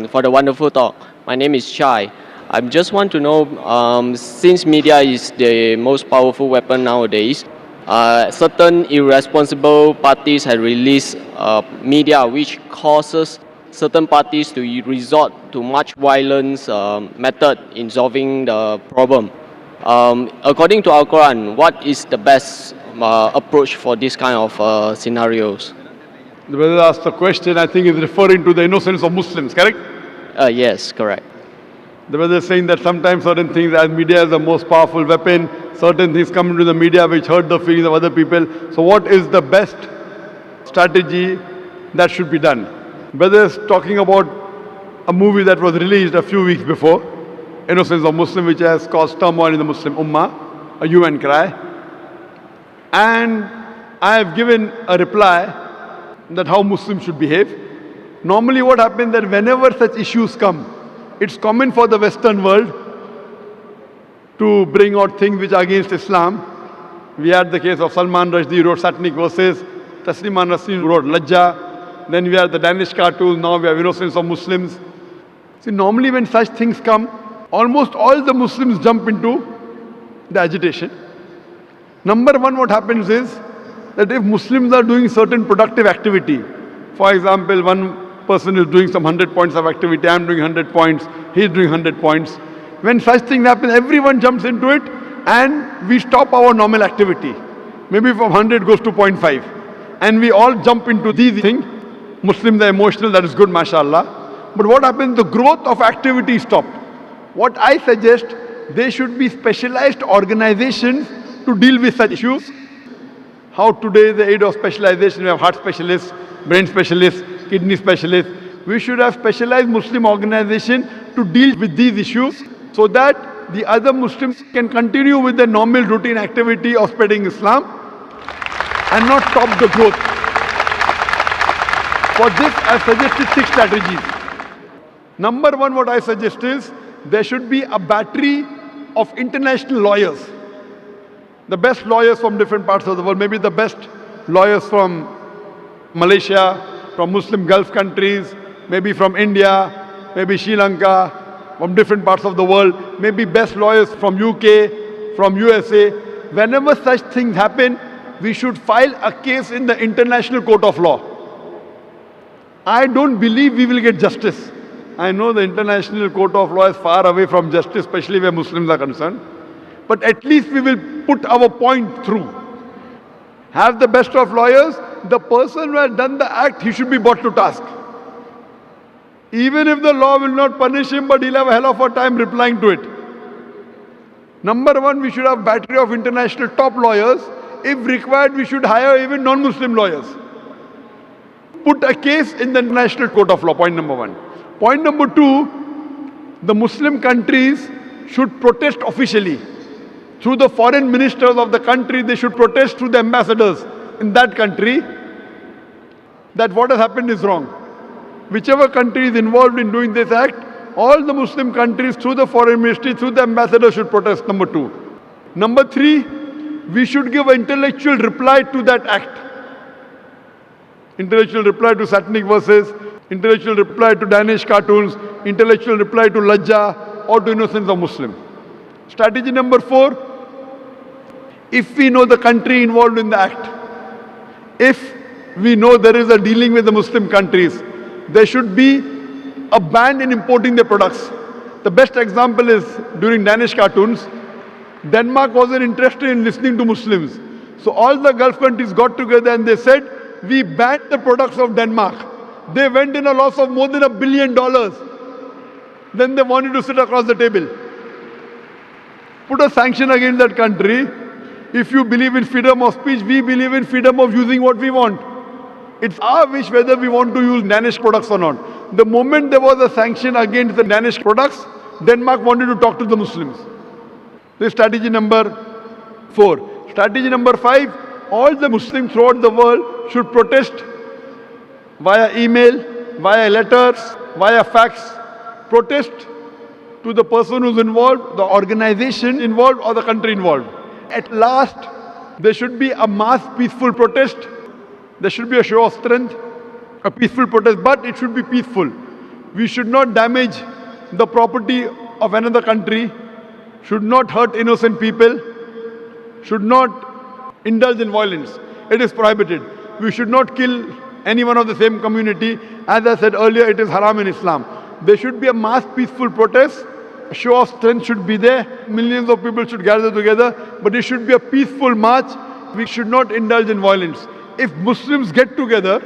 for the wonderful talk. My name is Chai. I just want to know, since media is the most powerful weapon nowadays, certain irresponsible parties have released media which causes certain parties to resort to much violence method in solving the problem. According to Al-Quran, what is the best approach for this kind of scenarios? The brother asked the question, I think is referring to the innocence of Muslims, correct? Yes, correct. The brother is saying that sometimes certain things, as media is the most powerful weapon, certain things come into the media which hurt the feelings of other people. So what is the best strategy that should be done? Brother is talking about a movie that was released a few weeks before, Innocence of Muslim, which has caused turmoil in the Muslim Ummah, a hue and cry. And I have given a reply that how Muslims should behave. Normally what happens that whenever such issues come, it's common for the Western world to bring out things which are against Islam. We had the case of Salman Rushdie wrote satanic verses, Taslima Nasreen wrote Lajja, then we had the Danish cartoon, now we have Innocence of Muslims. See, normally when such things come, almost all the Muslims jump into the agitation. Number one, what happens is that if Muslims are doing certain productive activity, for example, one person is doing some 100 points of activity, I am doing 100 points, he is doing 100 points. When such thing happens, everyone jumps into it and we stop our normal activity. Maybe from 100 goes to 0.5. And we all jump into these things. Muslims are emotional, that is good, mashallah. But what happens, the growth of activity is stopped. What I suggest, there should be specialized organizations to deal with such issues. How today the aid of specialization, we have heart specialists, brain specialists, kidney specialists. We should have specialized Muslim organization to deal with these issues so that the other Muslims can continue with their normal routine activity of spreading Islam and not stop the growth. For this, I suggested 6 strategies. Number one, what I suggest is there should be a battery of international lawyers. The best lawyers from different parts of the world, maybe the best lawyers from Malaysia, from Muslim Gulf countries, maybe from India, maybe Sri Lanka, from different parts of the world, maybe best lawyers from UK, from USA. Whenever such things happen, we should file a case in the International Court of Law. I don't believe we will get justice. I know the International Court of Law is far away from justice, especially where Muslims are concerned. But at least we will put our point through. Have the best of lawyers. The person who has done the act, he should be brought to task. Even if the law will not punish him, but he'll have a hell of a time replying to it. Number one, we should have battery of international top lawyers. If required, we should hire even non-Muslim lawyers. Put a case in the International Court of Law, point number 1. Point number 2, the Muslim countries should protest officially. Through the foreign ministers of the country, they should protest through the ambassadors in that country that what has happened is wrong. Whichever country is involved in doing this act, all the Muslim countries through the foreign ministry, through the ambassador should protest, number 2. Number 3, we should give an intellectual reply to that act. Intellectual reply to satanic verses, intellectual reply to Danish cartoons, intellectual reply to Lajja or to innocence of Muslim. Strategy number 4, if we know the country involved in the act, if we know there is a dealing with the Muslim countries, there should be a ban in importing their products. The best example is during Danish cartoons, Denmark wasn't interested in listening to Muslims. So all the Gulf countries got together and they said, we banned the products of Denmark. They went in a loss of more than $1 billion. Then they wanted to sit across the table. Put a sanction against that country. If you believe in freedom of speech, we believe in freedom of using what we want. It's our wish whether we want to use Danish products or not. The moment there was a sanction against the Danish products, Denmark wanted to talk to the Muslims. This is strategy number 4. Strategy number 5, all the Muslims throughout the world should protest via email, via letters, via fax. Protest to the person who's involved, the organization involved or the country involved. At last, there should be a mass peaceful protest. There should be a show of strength, a peaceful protest, but it should be peaceful. We should not damage the property of another country, should not hurt innocent people, should not indulge in violence. It is prohibited. We should not kill anyone of the same community. As I said earlier, it is haram in Islam. There should be a mass peaceful protest. A show of strength should be there. Millions of people should gather together, but it should be a peaceful march. We should not indulge in violence. If Muslims get together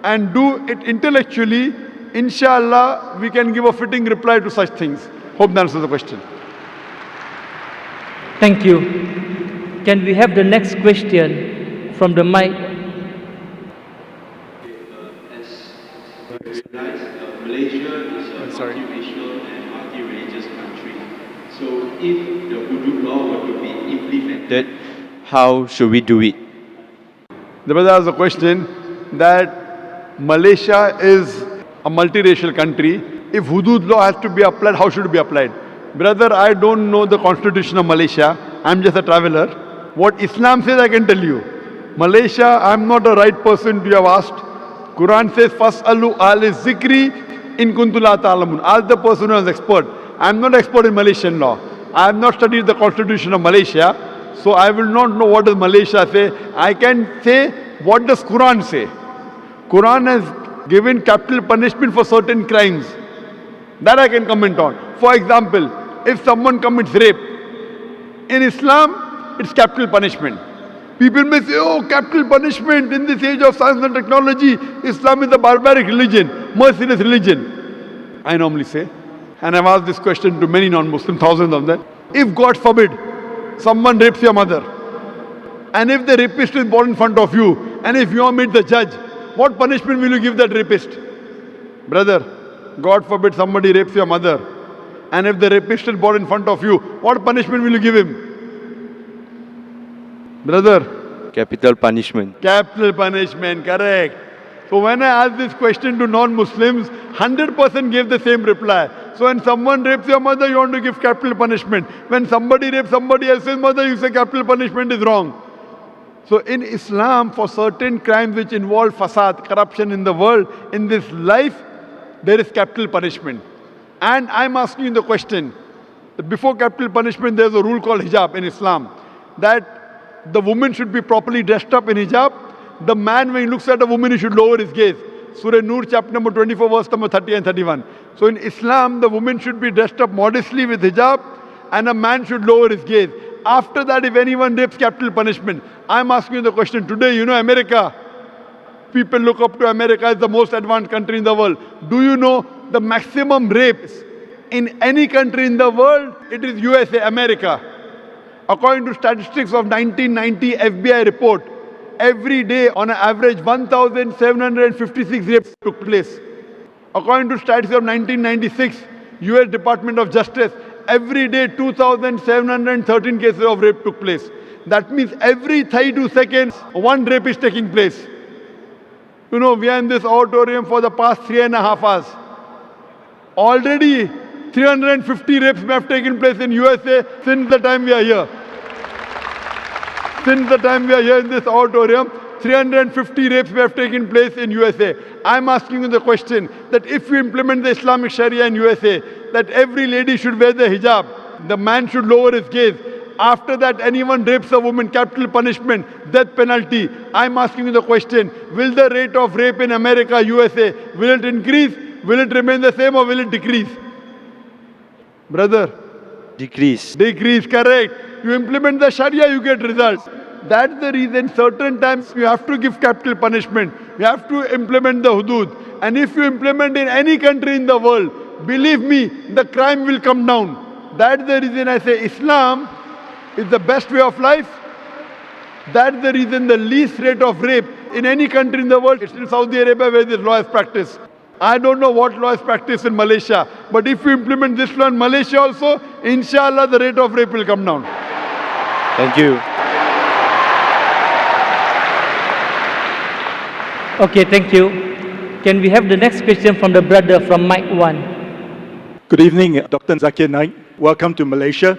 and do it intellectually, inshallah, we can give a fitting reply to such things. Hope that answers the question. Thank you. Can we have the next question from the mic? Malaysia is a multiracial and multi-religious country. So if the Hudud law were to be implemented, how should we do it? The brother has a question that Malaysia is a multiracial country. If Hudud law has to be applied, how should it be applied? Brother, I don't know the constitution of Malaysia. I'm just a traveler. What Islam says, I can tell you. Malaysia, I'm not the right person to have asked. Quran says, Fas'alu ahli zikri in kuntum la ta'lamun. Ask the person who is expert. I'm not expert in Malaysian law. I have not studied the constitution of Malaysia. So I will not know what does Malaysia say. I can say, what does Quran say? Quran has given capital punishment for certain crimes. That I can comment on. For example, if someone commits rape, in Islam, it's capital punishment. People may say, oh, capital punishment in this age of science and technology, Islam is a barbaric religion, merciless religion. I normally say, and I've asked this question to many non-Muslims, thousands of them. If God forbid, someone rapes your mother, and if the rapist is brought in front of you, and if you are made the judge, what punishment will you give that rapist? Brother, God forbid somebody rapes your mother, and if the rapist is brought in front of you, what punishment will you give him? Brother? Capital punishment. Capital punishment, correct. So when I asked this question to non-Muslims, 100% gave the same reply. So when someone rapes your mother, you want to give capital punishment. When somebody rapes somebody else's mother, you say capital punishment is wrong. So in Islam, for certain crimes which involve fasad, corruption in the world, in this life, there is capital punishment. And I'm asking you the question, that before capital punishment, there's a rule called hijab in Islam, that the woman should be properly dressed up in hijab. The man, when he looks at a woman, he should lower his gaze. Surah Nur, chapter number 24, verse number 30 and 31. So in Islam, the woman should be dressed up modestly with hijab, and a man should lower his gaze. After that, if anyone rapes, capital punishment. I'm asking you the question today, you know America. People look up to America as the most advanced country in the world. Do you know the maximum rapes in any country in the world? It is USA, America. According to statistics of 1990 FBI report, every day on an average 1,756 rapes took place. According to statistics of 1996 US Department of Justice, every day 2,713 cases of rape took place. That means every 32 seconds, one rape is taking place. You know, we are in this auditorium for the past 3.5 hours. Already 350 rapes may have taken place in USA since the time we are here. Since the time we are here in this auditorium, 350 rapes may have taken place in USA. I'm asking you the question that if we implement the Islamic Sharia in USA, that every lady should wear the hijab, the man should lower his gaze. After that, anyone rapes a woman, capital punishment, death penalty. I'm asking you the question, will the rate of rape in America, USA, will it increase? Will it remain the same or will it decrease? Brother? Decrease. Decrease, correct. You implement the Sharia, you get results. That's the reason certain times you have to give capital punishment. You have to implement the hudud. And if you implement in any country in the world, believe me, the crime will come down. That's the reason I say Islam is the best way of life. That's the reason the least rate of rape in any country in the world, it's in Saudi Arabia where this law is practiced. I don't know what law is practiced in Malaysia, but if you implement this law in Malaysia also, inshallah the rate of rape will come down. Thank you. Okay, thank you. Can we have the next question from the brother from mic 1? Good evening, Dr. Zakir Naik. Welcome to Malaysia.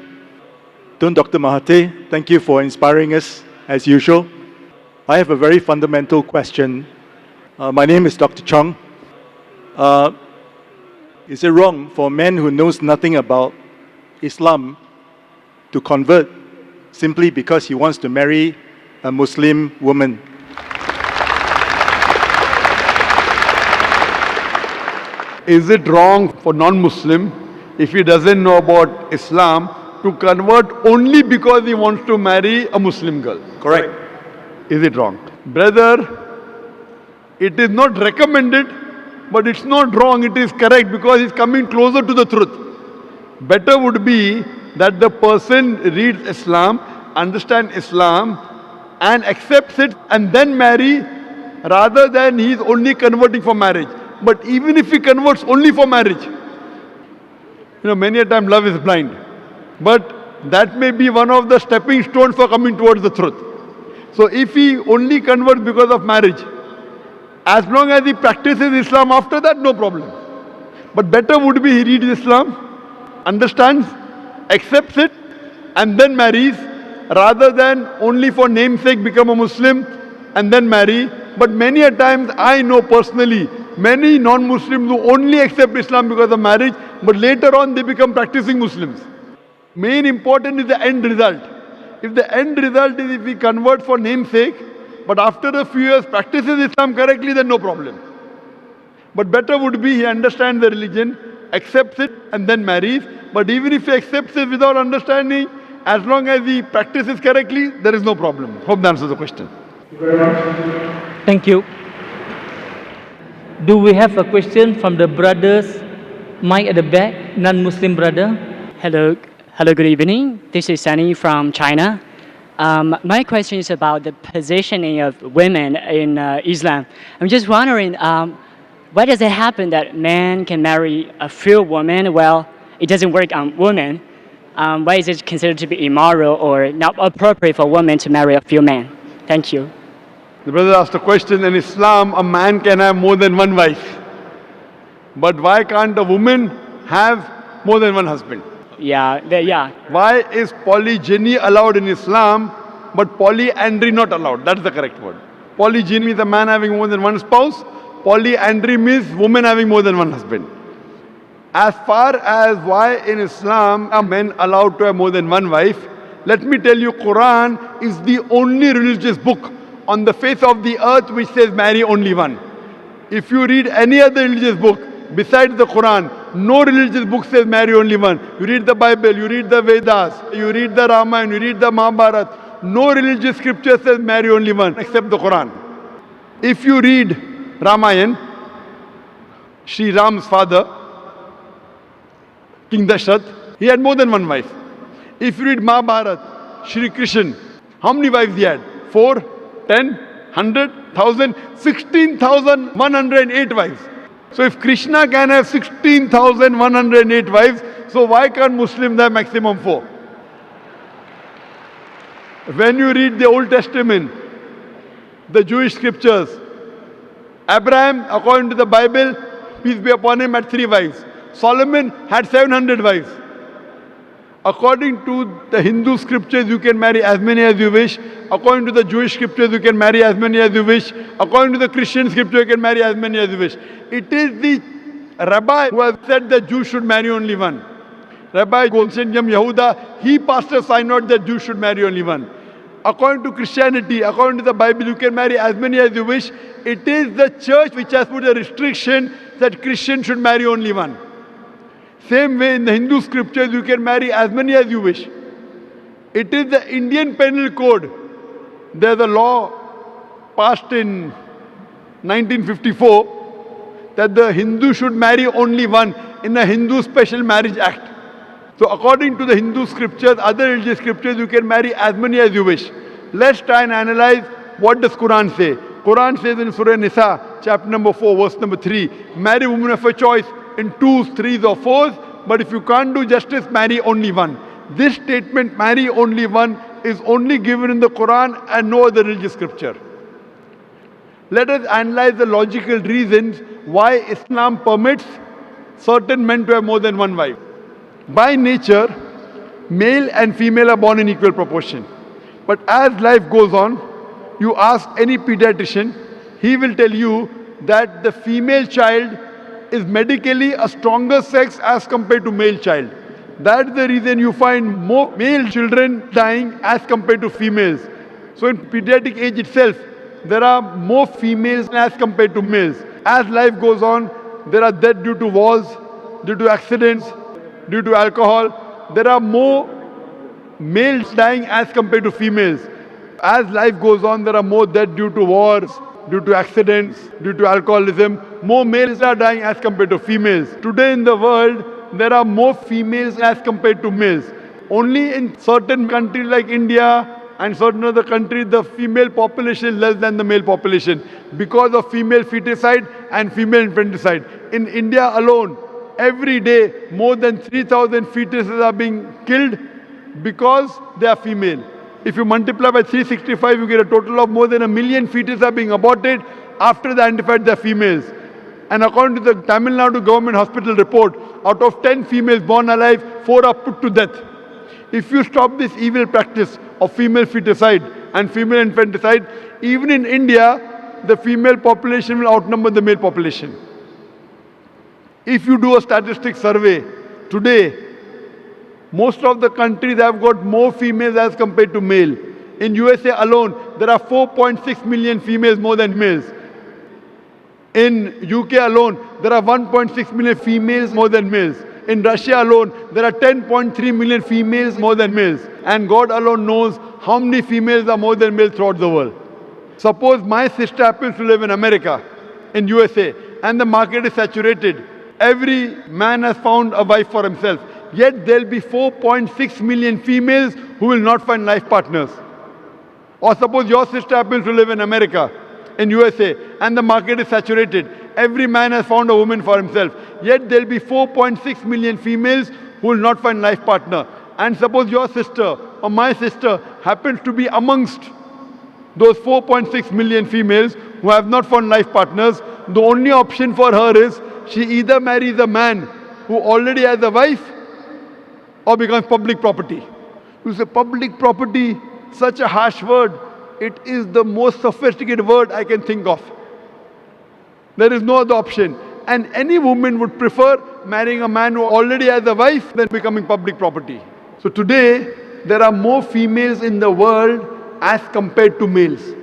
Tun Dr. Mahathir, thank you for inspiring us as usual. I have a very fundamental question. My name is Dr. Chong. Is it wrong for a man who knows nothing about Islam to convert simply because he wants to marry a Muslim woman? Is it wrong for non-Muslim, if he doesn't know about Islam, to convert only because he wants to marry a Muslim girl? Correct. Is it wrong? Brother, it is not recommended, but it's not wrong, it is correct because he's coming closer to the truth. Better would be that the person reads Islam, understands Islam, and accepts it and then marry, rather than he's only converting for marriage. But even if he converts only for marriage, you know, many a time love is blind. But that may be one of the stepping stones for coming towards the truth. So if he only converts because of marriage, as long as he practices Islam after that, no problem. But better would be he reads Islam, understands, accepts it, and then marries, rather than only for namesake become a Muslim and then marry. But many a times I know personally, many non-Muslims who only accept Islam because of marriage, but later on they become practicing Muslims. Main important is the end result. If the end result is if he converts for namesake, but after a few years practices Islam correctly, then no problem. But better would be he understands the religion, accepts it and then marries. But even if he accepts it without understanding, as long as he practices correctly, there is no problem. Hope that answers the question. Thank you. Do we have a question from the brothers, mic at the back, non-Muslim brother? Hello, good evening. This is Sunny from China. My question is about the positioning of women in Islam. I'm just wondering, why does it happen that men can marry a few women? Well, it doesn't work on women. Why is it considered to be immoral or not appropriate for women to marry a few men? Thank you. The brother asked a question, in Islam, a man can have more than one wife. But why can't a woman have more than one husband? Yeah. Why is polygyny allowed in Islam, but polyandry not allowed? That's the correct word. Polygyny means a man having more than one spouse. Polyandry means woman having more than one husband. As far as why in Islam are men allowed to have more than one wife, let me tell you, Quran is the only religious book on the face of the earth which says marry only one. If you read any other religious book besides the Quran, no religious book says marry only one. You read the Bible, you read the Vedas, you read the Ramayana, you read the Mahabharata. No religious scripture says marry only one except the Quran. If you read Ramayana, Sri Ram's father, King Dashrath, he had more than one wife. If you read Mahabharata, Shri Krishna, how many wives he had? 4, 10, 100, 1000, 16,108 wives. So if Krishna can have 16,108 wives, so why can't Muslims have maximum 4? When you read the Old Testament, the Jewish scriptures, Abraham, according to the Bible, peace be upon him, had 3 wives. Solomon had 700 wives. According to the Hindu scriptures, you can marry as many as you wish. According to the Jewish scriptures, you can marry as many as you wish. According to the Christian scripture, you can marry as many as you wish. It is the rabbi who has said that Jews should marry only one. Rabbi Gonsenjam Yehuda, he passed a synod that Jews should marry only one. According to Christianity, according to the Bible, you can marry as many as you wish. It is the church which has put a restriction that Christians should marry only one. Same way in the Hindu scriptures, you can marry as many as you wish. It is the Indian Penal Code. There's a law passed in 1954 that the Hindu should marry only one in the Hindu Special Marriage Act. So according to the Hindu scriptures, other religious scriptures, you can marry as many as you wish. Let's try and analyze what does Quran say. Quran says in Surah Nisa, chapter number 4, verse number 3, marry women of your choice in 2s, 3s or 4s, but if you can't do justice, marry only one. This statement, marry only one, is only given in the Quran and no other religious scripture. Let us analyze the logical reasons why Islam permits certain men to have more than one wife. By nature, male and female are born in equal proportion. But as life goes on, you ask any pediatrician, he will tell you that the female child is medically a stronger sex as compared to male child. That's the reason you find more male children dying as compared to females. So in pediatric age itself, there are more females as compared to males. As life goes on, there are deaths due to wars, due to accidents, due to alcohol. There are more males dying as compared to females. As life goes on, there are more deaths due to wars, due to accidents, due to alcoholism. More males are dying as compared to females. Today in the world, there are more females as compared to males. Only in certain countries like India and certain other countries, the female population is less than the male population because of female feticide and female infanticide. In India alone, every day, more than 3,000 fetuses are being killed because they are female. If you multiply by 365, you get a total of more than 1 million fetuses are being aborted after they identified they are females. And according to the Tamil Nadu government hospital report, out of 10 females born alive, 4 are put to death. If you stop this evil practice of female feticide and female infanticide, even in India, the female population will outnumber the male population. If you do a statistic survey today, most of the countries have got more females as compared to male. In USA alone, there are 4.6 million females more than males. In UK alone, there are 1.6 million females more than males. In Russia alone, there are 10.3 million females more than males. And God alone knows how many females are more than males throughout the world. Suppose my sister happens to live in America, in USA, and the market is saturated. Every man has found a wife for himself. Yet there will be 4.6 million females who will not find life partners. Or suppose your sister happens to live in America, in USA, and the market is saturated. Every man has found a woman for himself. Yet there will be 4.6 million females who will not find life partner. And suppose your sister or my sister happens to be amongst those 4.6 million females who have not found life partners. The only option for her is she either marries a man who already has a wife or becomes public property. You say public property, such a harsh word. It is the most sophisticated word I can think of. There is no other option. And any woman would prefer marrying a man who already has a wife than becoming public property. So today, there are more females in the world as compared to males.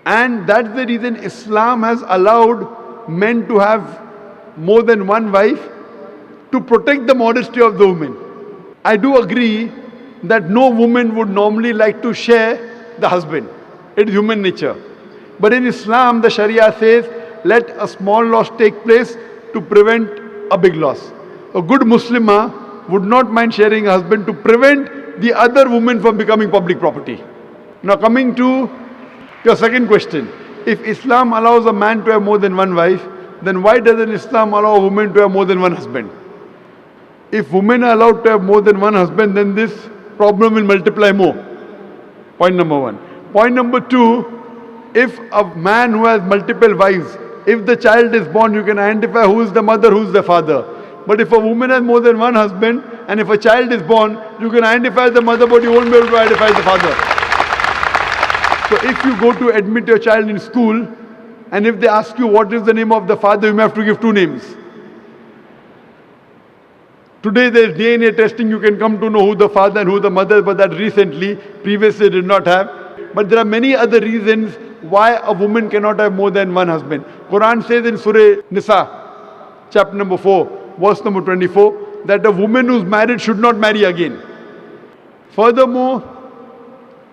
And that's the reason Islam has allowed men to have more than one wife to protect the modesty of the woman. I do agree that no woman would normally like to share the husband. It is human nature. But in Islam, the Sharia says, let a small loss take place to prevent a big loss. A good Muslimah would not mind sharing a husband to prevent the other woman from becoming public property. Now coming to your second question. If Islam allows a man to have more than one wife, then why doesn't Islam allow a woman to have more than one husband? If women are allowed to have more than one husband, then this problem will multiply more. Point number one. Point number two, if a man who has multiple wives, if the child is born, you can identify who is the mother, who is the father. But if a woman has more than one husband, and if a child is born, you can identify the mother, but you won't be able to identify the father. So if you go to admit your child in school, and if they ask you what is the name of the father, you may have to give two names. Today there is DNA testing, you can come to know who the father and who the mother is, but that recently, previously did not have. But there are many other reasons why a woman cannot have more than one husband. Quran says in Surah Nisa, chapter number 4, verse number 24, that a woman who is married should not marry again. Furthermore,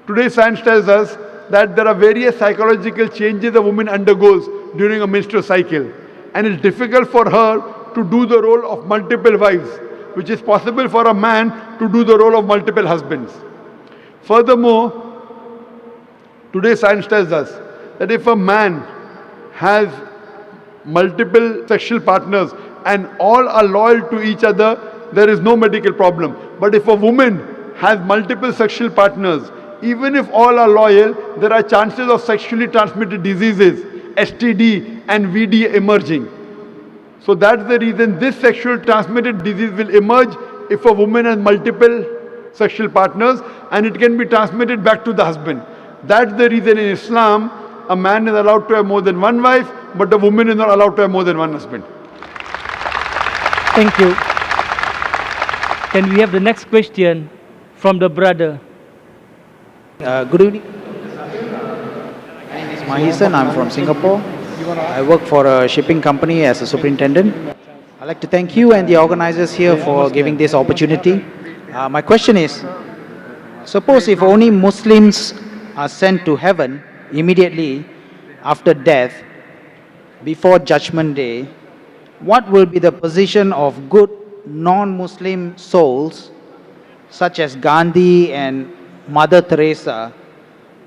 today science tells us that there are various psychological changes a woman undergoes during a menstrual cycle, and it's difficult for her to do the role of multiple wives, which is possible for a man to do the role of multiple husbands. Furthermore, today science tells us that if a man has multiple sexual partners and all are loyal to each other, there is no medical problem. But if a woman has multiple sexual partners, even if all are loyal, there are chances of sexually transmitted diseases, STD and VD emerging. So that's the reason this sexual transmitted disease will emerge if a woman has multiple sexual partners, and it can be transmitted back to the husband. That's the reason in Islam, a man is allowed to have more than one wife, but a woman is not allowed to have more than one husband. Thank you. Can we have the next question from the brother? Good evening. My name is Mahisan. I'm from Singapore. I work for a shipping company as a superintendent. I'd like to thank you and the organizers here for giving this opportunity. My question is, suppose if only Muslims are sent to heaven immediately after death, before Judgment Day, what will be the position of good non-Muslim souls such as Gandhi and Mother Teresa,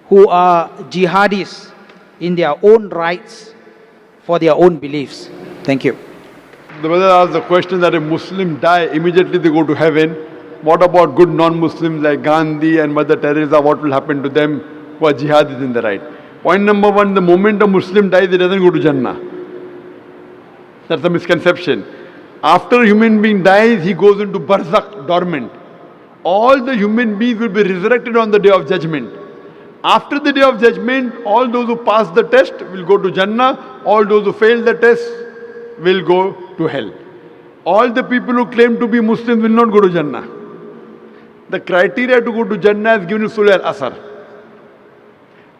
who are jihadis in their own rights for their own beliefs? Thank you. The brother asked the question that if Muslims die, immediately they go to heaven. What about good non-Muslims like Gandhi and Mother Teresa? What will happen to them who are jihadis in the right? Point number one, the moment a Muslim dies, he doesn't go to Jannah. That's a misconception. After a human being dies, he goes into barzakh, dormant. All the human beings will be resurrected on the day of judgment. After the day of judgment, all those who pass the test will go to Jannah. All those who fail the test will go to hell. All the people who claim to be Muslims will not go to Jannah. The criteria to go to Jannah is given in Surah Al-Asr.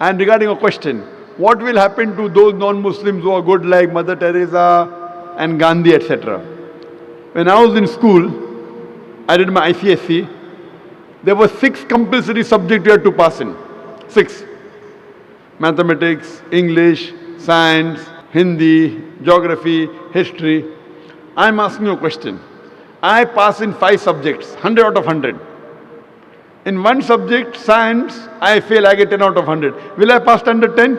And regarding a question, what will happen to those non-Muslims who are good like Mother Teresa and Gandhi, etc.? When I was in school, I did my ICSE. There were 6 compulsory subjects you had to pass in. 6. Mathematics, English, Science, Hindi, Geography, History. I am asking you a question. I pass in 5 subjects, 100 out of 100. In one subject, Science, I fail, I get 10 out of 100. Will I pass under 10?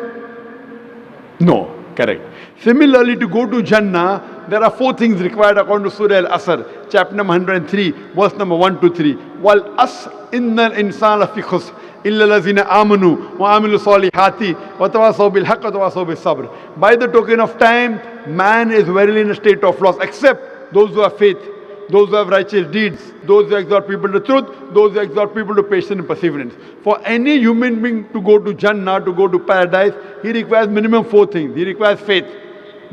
No, correct. Similarly, to go to Jannah, there are 4 things required according to Surah Al-Asr, chapter number 103, verse number 1 to 3. Wal as innal insana fi khusr illa allazina amanu wa amilu salihati wa tawasaw bil haqq wa tawasaw bis sabr. By the token of time, man is verily in a state of loss, except those who have faith, those who have righteous deeds, those who exhort people to truth, those who exhort people to patience and perseverance. For any human being to go to Jannah, to go to paradise, he requires minimum 4 things. He requires faith.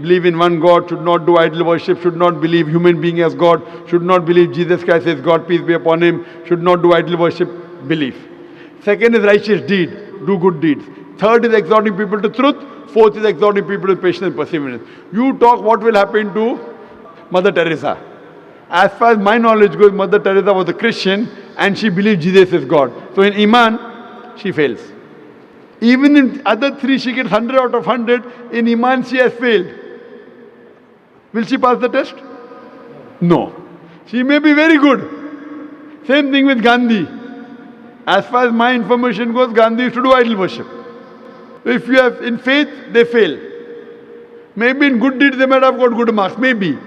Believe in one God, should not do idol worship, should not believe human being as God, should not believe Jesus Christ as God, peace be upon him, should not do idol worship, belief. Second is righteous deed, do good deeds. Third is exhorting people to truth. Fourth is exhorting people to patience and perseverance. You talk what will happen to Mother Teresa. As far as my knowledge goes, Mother Teresa was a Christian and she believed Jesus is God. So in Iman, she fails. Even in other 3, she gets 100 out of 100. In Iman, she has failed. Will she pass the test? No. She may be very good. Same thing with Gandhi. As far as my information goes, Gandhi used to do idol worship. If you have in faith, they fail. Maybe in good deeds they might have got good marks, maybe.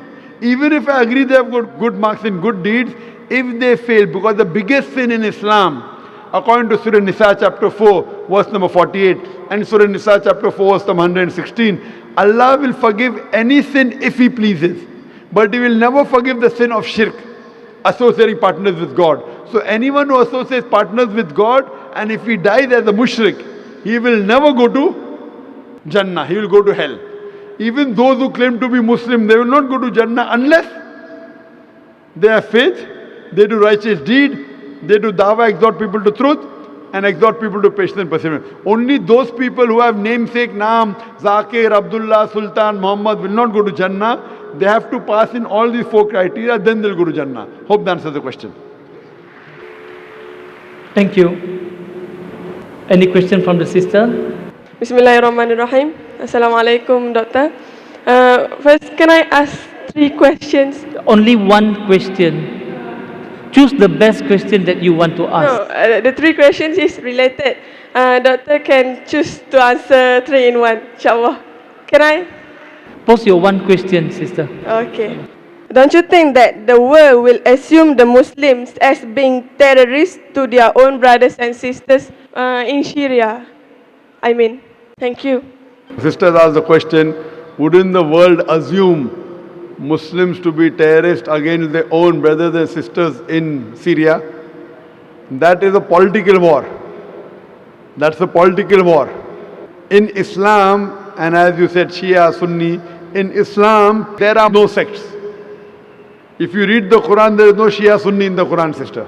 Even if I agree they have got good marks in good deeds, if they fail, because the biggest sin in Islam, according to Surah Nisa chapter 4, verse number 48, and Surah Nisa chapter 4, verse number 116, Allah will forgive any sin if He pleases. But He will never forgive the sin of shirk, associating partners with God. So anyone who associates partners with God, and if he dies as a mushrik, he will never go to Jannah, he will go to hell. Even those who claim to be Muslim, they will not go to Jannah unless they have faith, they do righteous deed, they do dawah, exhort people to truth, and exhort people to patience and perseverance. Only those people who have namesake, Naam, Zakir, Abdullah, Sultan, Muhammad will not go to Jannah. They have to pass in all these 4 criteria, then they'll go to Jannah. Hope that answers the question. Thank you. Any question from the sister? Bismillahirrahmanirrahim. Assalamualaikum, doctor. First, can I ask 3 questions? Only one question. Choose the best question that you want to ask. No, the 3 questions is related. Doctor can choose to answer 3 in 1, inshallah. Can I? Pose your one question, sister. Okay. Don't you think that the world will assume the Muslims as being terrorists to their own brothers and sisters in Syria? Thank you. Sisters asked the question, wouldn't the world assume Muslims to be terrorists against their own brothers and sisters in Syria? That is a political war. That's a political war. In Islam, and as you said, Shia, Sunni, in Islam, there are no sects. If you read the Quran, there is no Shia, Sunni in the Quran, sister.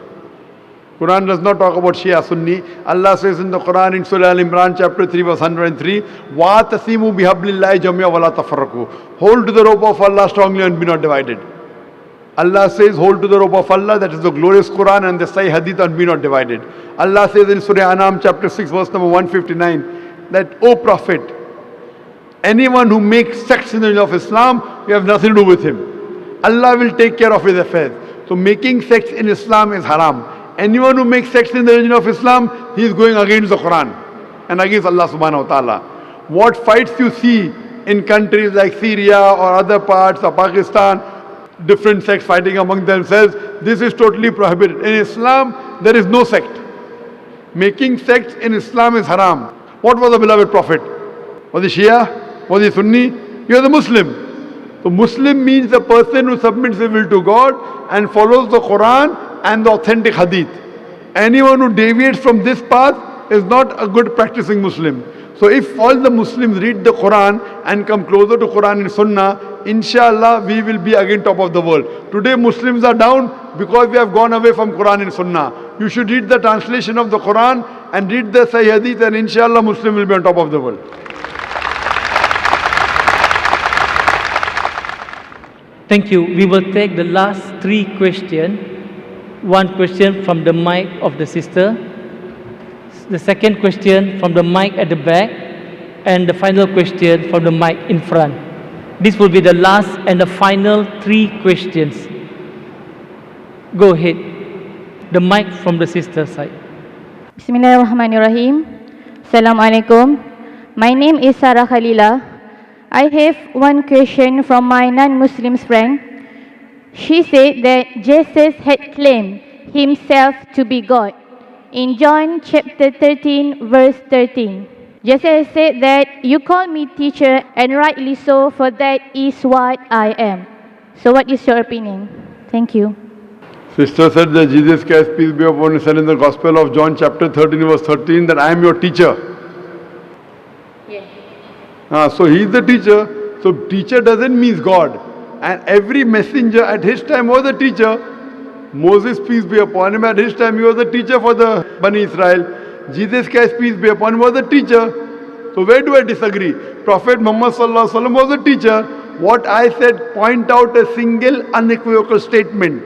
Quran does not talk about Shia, Sunni. Allah says in the Quran in Surah Al-Imran chapter 3 verse 103, وَاتَسِمُوا بِحَبْلِ اللَّهِ جَمِيعًا وَلَا تَفَرَّقُوا. Hold to the rope of Allah strongly and be not divided. Allah says, hold to the rope of Allah, that is the glorious Quran and the Sahih Hadith, and be not divided. Allah says in Surah Anam chapter 6 verse number 159, that, O Prophet, anyone who makes sects in the name of Islam, we have nothing to do with him. Allah will take care of his affairs. So making sects in Islam is haram. Anyone who makes sects in the religion of Islam, he is going against the Quran and against Allah subhanahu wa ta'ala. What fights you see in countries like Syria or other parts of Pakistan, different sects fighting among themselves, this is totally prohibited. In Islam, there is no sect. Making sects in Islam is haram. What was the beloved Prophet? Was he Shia? Was he Sunni? He was a Muslim. So Muslim means a person who submits his will to God and follows the Quran and the authentic Hadith. Anyone who deviates from this path is not a good practicing Muslim. So if all the Muslims read the Quran and come closer to Quran and Sunnah, inshallah we will be again top of the world. Today Muslims are down because we have gone away from Quran and Sunnah. You should read the translation of the Quran and read the Sahih Hadith, and inshallah Muslim will be on top of the world. Thank you. We will take the last 3 questions. One question from the mic of the sister, the second question from the mic at the back, and the final question from the mic in front. This will be the last and the final 3 questions. Go ahead. The mic from the sister side. Bismillahirrahmanirrahim. Assalamualaikum. My name is Sarah Khalila. I have one question from my non-Muslim friend. She said that Jesus had claimed himself to be God. In John chapter 13, verse 13, Jesus said that you call me teacher, and rightly so, for that is what I am. So what is your opinion? Thank you. Sister said that Jesus Christ, peace be upon him, said in the Gospel of John chapter 13, verse 13, that I am your teacher. Yes. So he is the teacher. So teacher doesn't mean God. And every messenger at his time was a teacher. Moses, peace be upon him, at his time he was a teacher for the Bani Israel. Jesus Christ, peace be upon him, was a teacher. So where do I disagree? Prophet Muhammad sallallahu alaihi wasallam was a teacher. What I said, point out a single unequivocal statement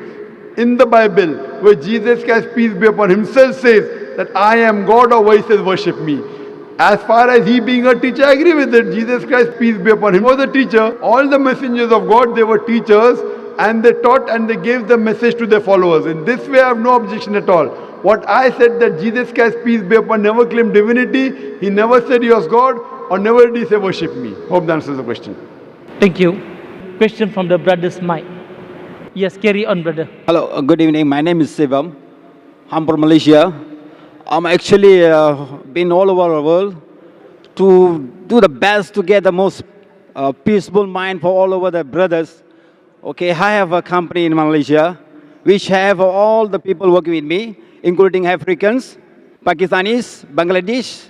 in the Bible where Jesus Christ, peace be upon him, himself says that I am God, or where he says worship me. As far as he being a teacher, I agree with it. Jesus Christ, peace be upon him, was a teacher. All the messengers of God, they were teachers, and they taught and they gave the message to their followers. In this way, I have no objection at all. What I said, that Jesus Christ, peace be upon, never claimed divinity. He never said he was God, or never did he say worship me. Hope that answers the question. Thank you. Question from the brother's mic. Yes, carry on, brother. Hello, good evening. My name is Sivam. I'm from Malaysia. I'm actually been all over the world to do the best to get the most peaceful mind for all over the brothers. Okay, I have a company in Malaysia which have all the people working with me, including Africans, Pakistanis, Bangladesh,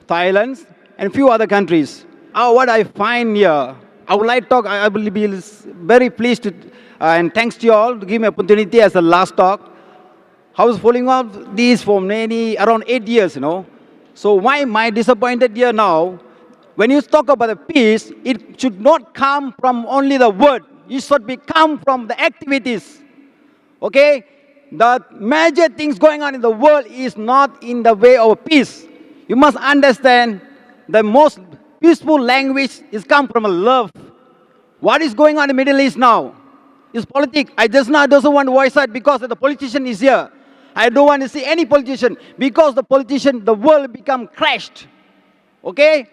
Thailand, and few other countries. What I find here, I would like to talk, I will be very pleased to, and thanks to you all to give me opportunity as a last talk. I was following up these for around 8 years, you know. So why am I disappointed here now? When you talk about the peace, it should not come from only the word. It should come from the activities. Okay? The major things going on in the world is not in the way of peace. You must understand the most peaceful language is come from love. What is going on in the Middle East now? It's politics. I just now doesn't want to voice out because the politician is here. I don't want to see any politician because the politician, the world become crashed. Okay?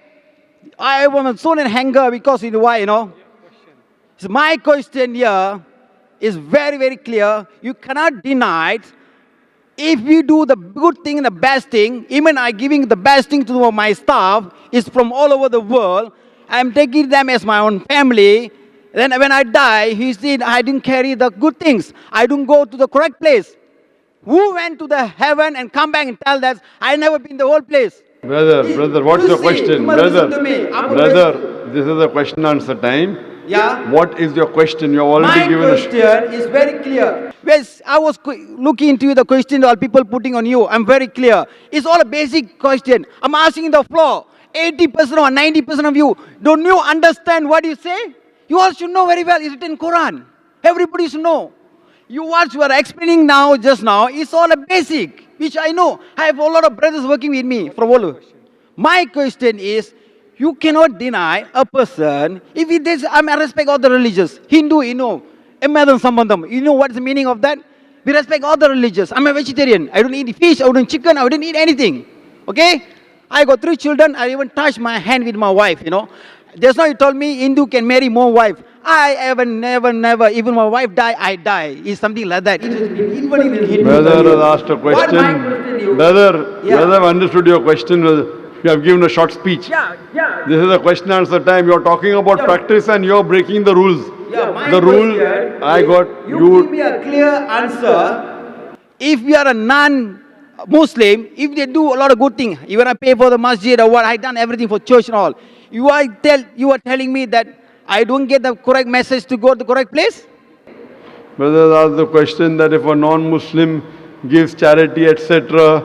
I am so in anger because you know why, you know? So my question here is very, very clear. You cannot deny it. If we do the good thing and the best thing, even I giving the best thing to my staff is from all over the world. I'm taking them as my own family. Then when I die, he said, I didn't carry the good things. I didn't go to the correct place. Who went to the heaven and come back and tell that I never been the whole place? Brother, what's your question? Brother, this is a question answer time. Yeah. What is your question? You have already given My question is very clear. Yes, I was looking into the question all people putting on you. I'm very clear. It's all a basic question. I'm asking the floor. 80% or 90% of you, don't you understand what you say? You all should know very well. It's written in Quran. Everybody should know. What you are explaining now, just now, is all a basic, which I know. I have a lot of brothers working with me from all over. My question is, you cannot deny a person, if it is, I respect all the religions, Hindu, you know, Emadan Sambandam, you know what's the meaning of that? We respect all the religions. I'm a vegetarian. I don't eat fish, I don't eat chicken, I don't eat anything. Okay? I got 3 children, I even touch my hand with my wife, you know. Just now you told me Hindu can marry more wives. I ever, never, even my wife die, I die. It's something like that. It has been even in Hindu. Brother has asked a question. Brother, I've understood your question. You have given a short speech. This is a question answer time. You're talking about practice and you're breaking the rules. The rule I got, you give me a clear answer. If we are a non-Muslim, if they do a lot of good things, even I pay for the masjid or what, I done everything for church and all. You are telling me that I don't get the correct message to go to the correct place? Brother asked the question that if a non-Muslim gives charity, etc.,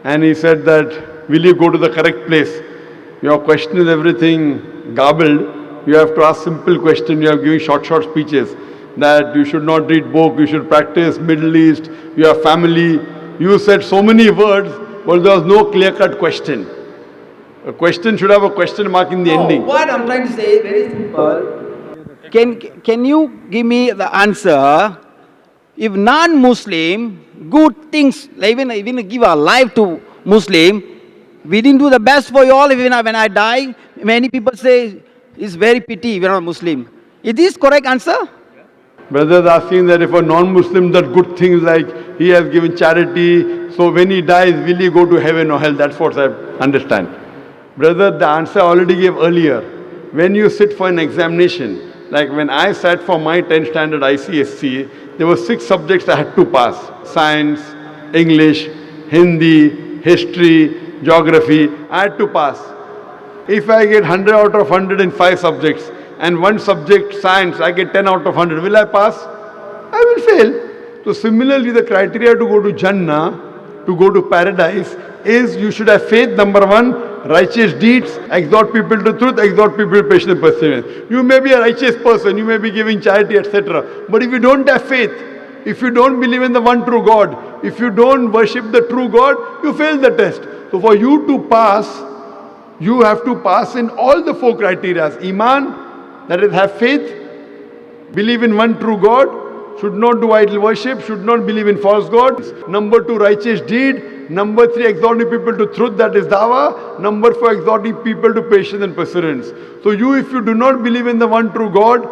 and he said that, will you go to the correct place? Your question is everything garbled. You have to ask simple question. You are giving short speeches that you should not read book, you should practice Middle East, you have family. You said so many words, but there was no clear-cut question. A question should have a question mark in the ending. What I'm trying to say is very simple. Can you give me the answer? If non-Muslim, good things, even give our life to Muslim, we didn't do the best for you all. Even when I die, many people say, it's very pity we're not Muslim. Is this correct answer? Brother is asking that if a non-Muslim does good things like he has given charity, so when he dies, will he go to heaven or hell? That's what I understand. Brother, the answer I already gave earlier. When you sit for an examination, like when I sat for my 10th standard ICSC, there were 6 subjects I had to pass. Science, English, Hindi, history, geography. I had to pass. If I get 100 out of 100 in 5 subjects, and one subject, science, I get 10 out of 100, will I pass? I will fail. So similarly, the criteria to go to Jannah, to go to paradise, is you should have faith, number 1, righteous deeds, exhort people to truth, exhort people to patience and perseverance. You may be a righteous person, you may be giving charity, etc. But if you don't have faith, if you don't believe in the one true God, if you don't worship the true God, you fail the test. So for you to pass, you have to pass in all the 4 criteria. Iman, that is have faith, believe in one true God, should not do idol worship, should not believe in false gods. Number 2, righteous deed. Number 3, exhorting people to truth, that is dawah. Number 4, exhorting people to patience and perseverance. So you, if you do not believe in the one true God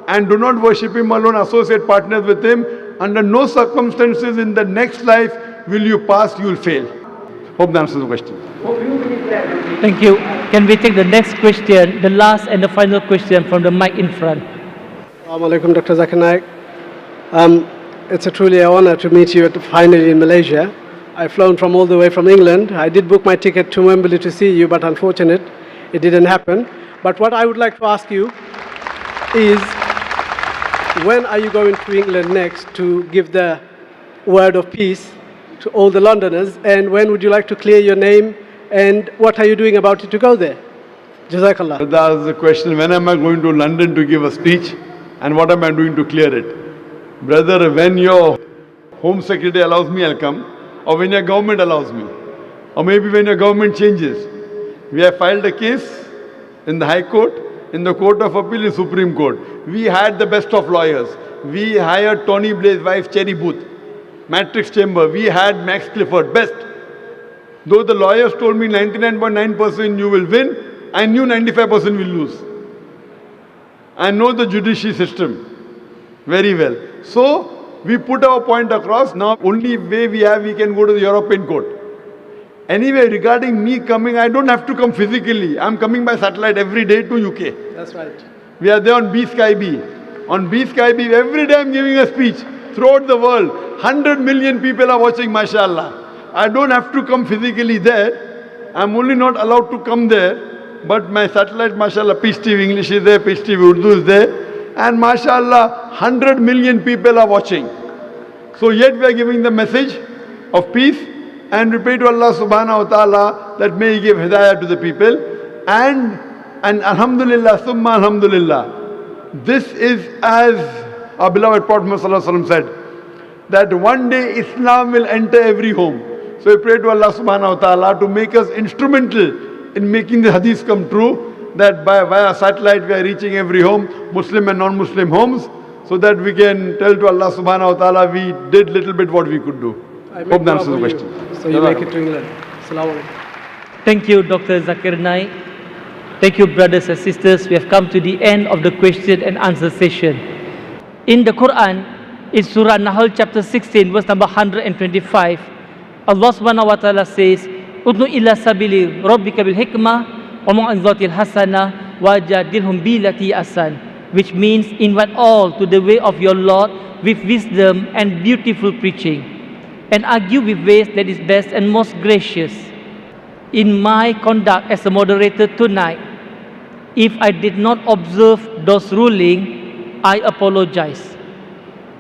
and do not worship Him alone, associate partners with Him, under no circumstances in the next life will you pass, you will fail. Hope that answers the question. Thank you. Can we take the next question, the last and the final question from the mic in front? Assalamu alaikum, Dr. Zakir Naik. It's a truly an honor to meet you finally in Malaysia. I've flown from all the way from England. I did book my ticket to Wembley to see you, but unfortunate, it didn't happen. But what I would like to ask you is, when are you going to England next to give the word of peace to all the Londoners? And when would you like to clear your name? And what are you doing about it to go there? Jazakallah. That was the question, when am I going to London to give a speech? And what am I doing to clear it? Brother, when your Home Secretary allows me, I'll come. Or when your government allows me. Or maybe when your government changes. We have filed a case in the High Court, in the Court of Appeal, in Supreme Court. We had the best of lawyers. We hired Tony Blair's wife, Cherry Booth, Matrix Chamber. We had Max Clifford, best. Though the lawyers told me 99.9% you will win, I knew 95% will lose. I know the judiciary system very well. So, we put our point across. Now, only way we have, we can go to the European Court. Anyway, regarding me coming, I don't have to come physically. I'm coming by satellite every day to UK. That's right. We are there on B-Sky-B. On B-Sky-B, every day I'm giving a speech throughout the world. 100 million people are watching, mashallah. I don't have to come physically there. I'm only not allowed to come there. But my satellite, mashallah, Peace TV English is there, Peace TV Urdu is there. And mashallah, 100 million people are watching. So yet we are giving the message of peace, and we pray to Allah subhanahu wa ta'ala that may He give hidayah to the people. And alhamdulillah, summa alhamdulillah, this is as our beloved Prophet Muhammad sallallahu alaihi wasallam said, that one day Islam will enter every home. So we pray to Allah subhanahu wa ta'ala to make us instrumental in making the hadith come true, that via satellite we are reaching every home, Muslim and non-Muslim homes, so that we can tell to Allah subhanahu wa ta'ala we did little bit what we could do. Hope that answers the question. So you make it to England. Assalamu alaikum. Thank you, Dr. Zakir Naik. Thank you, brothers and sisters. We have come to the end of the question and answer session. In the Quran, in Surah Nahl chapter 16, verse number 125, Allah subhanahu wa ta'ala says, Udnu ila sabili rabbika bil hikmah wa mu'izzatil hasanah wajadilhum billati asan, which means invite all to the way of your Lord with wisdom and beautiful preaching, and argue with ways that is best and most gracious. In my conduct as a moderator tonight, if I did not observe those rulings, I apologize.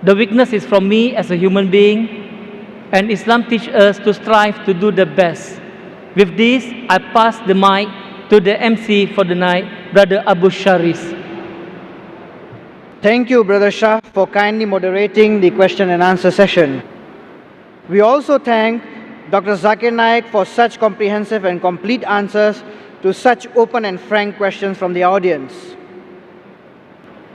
The weakness is from me as a human being, and Islam teaches us to strive to do the best. With this, I pass the mic to the MC for the night, Brother Abu Sharis. Thank you, Brother Shah, for kindly moderating the question and answer session. We also thank Dr. Zakir Naik for such comprehensive and complete answers to such open and frank questions from the audience.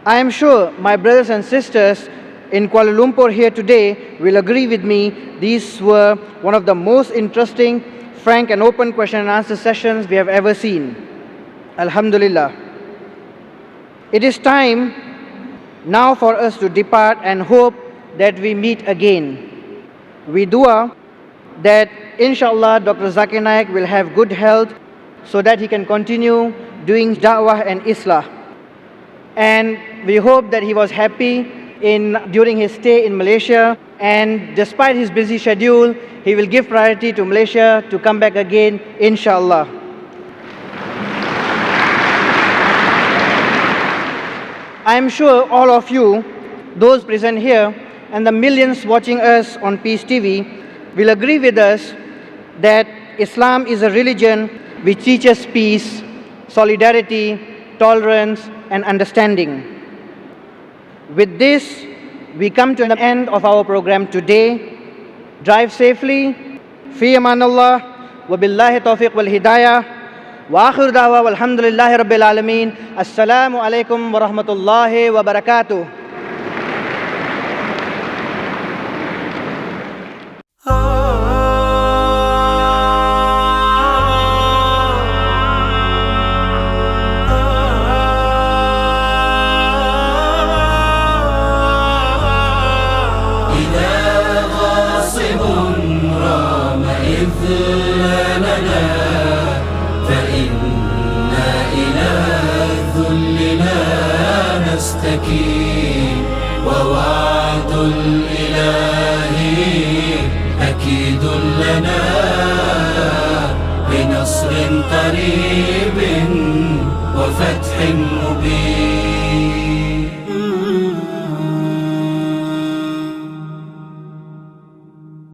I am sure my brothers and sisters in Kuala Lumpur here today will agree with me, these were one of the most interesting, frank and open question and answer sessions we have ever seen. Alhamdulillah. It is time now for us to depart and hope that we meet again. We dua that inshallah Dr. Zakir Naik will have good health so that he can continue doing da'wah and islah. And we hope that he was happy during his stay in Malaysia, and despite his busy schedule, he will give priority to Malaysia to come back again, inshallah. I am sure all of you, those present here, and the millions watching us on Peace TV will agree with us that Islam is a religion which teaches peace, solidarity, tolerance, and understanding. With this, we come to the end of our program today. Drive safely. Fi amanallah. Wa billahi tawfiq wal hidayah. Wa akhir da'wa walhamdulillahi rabbil alameen. Assalamu alaikum wa rahmatullahi wa barakatuh. لنا فإنا إلى الذل لا نستكين ووعد الإله أكيد لنا بنصر قريب وفتح مبين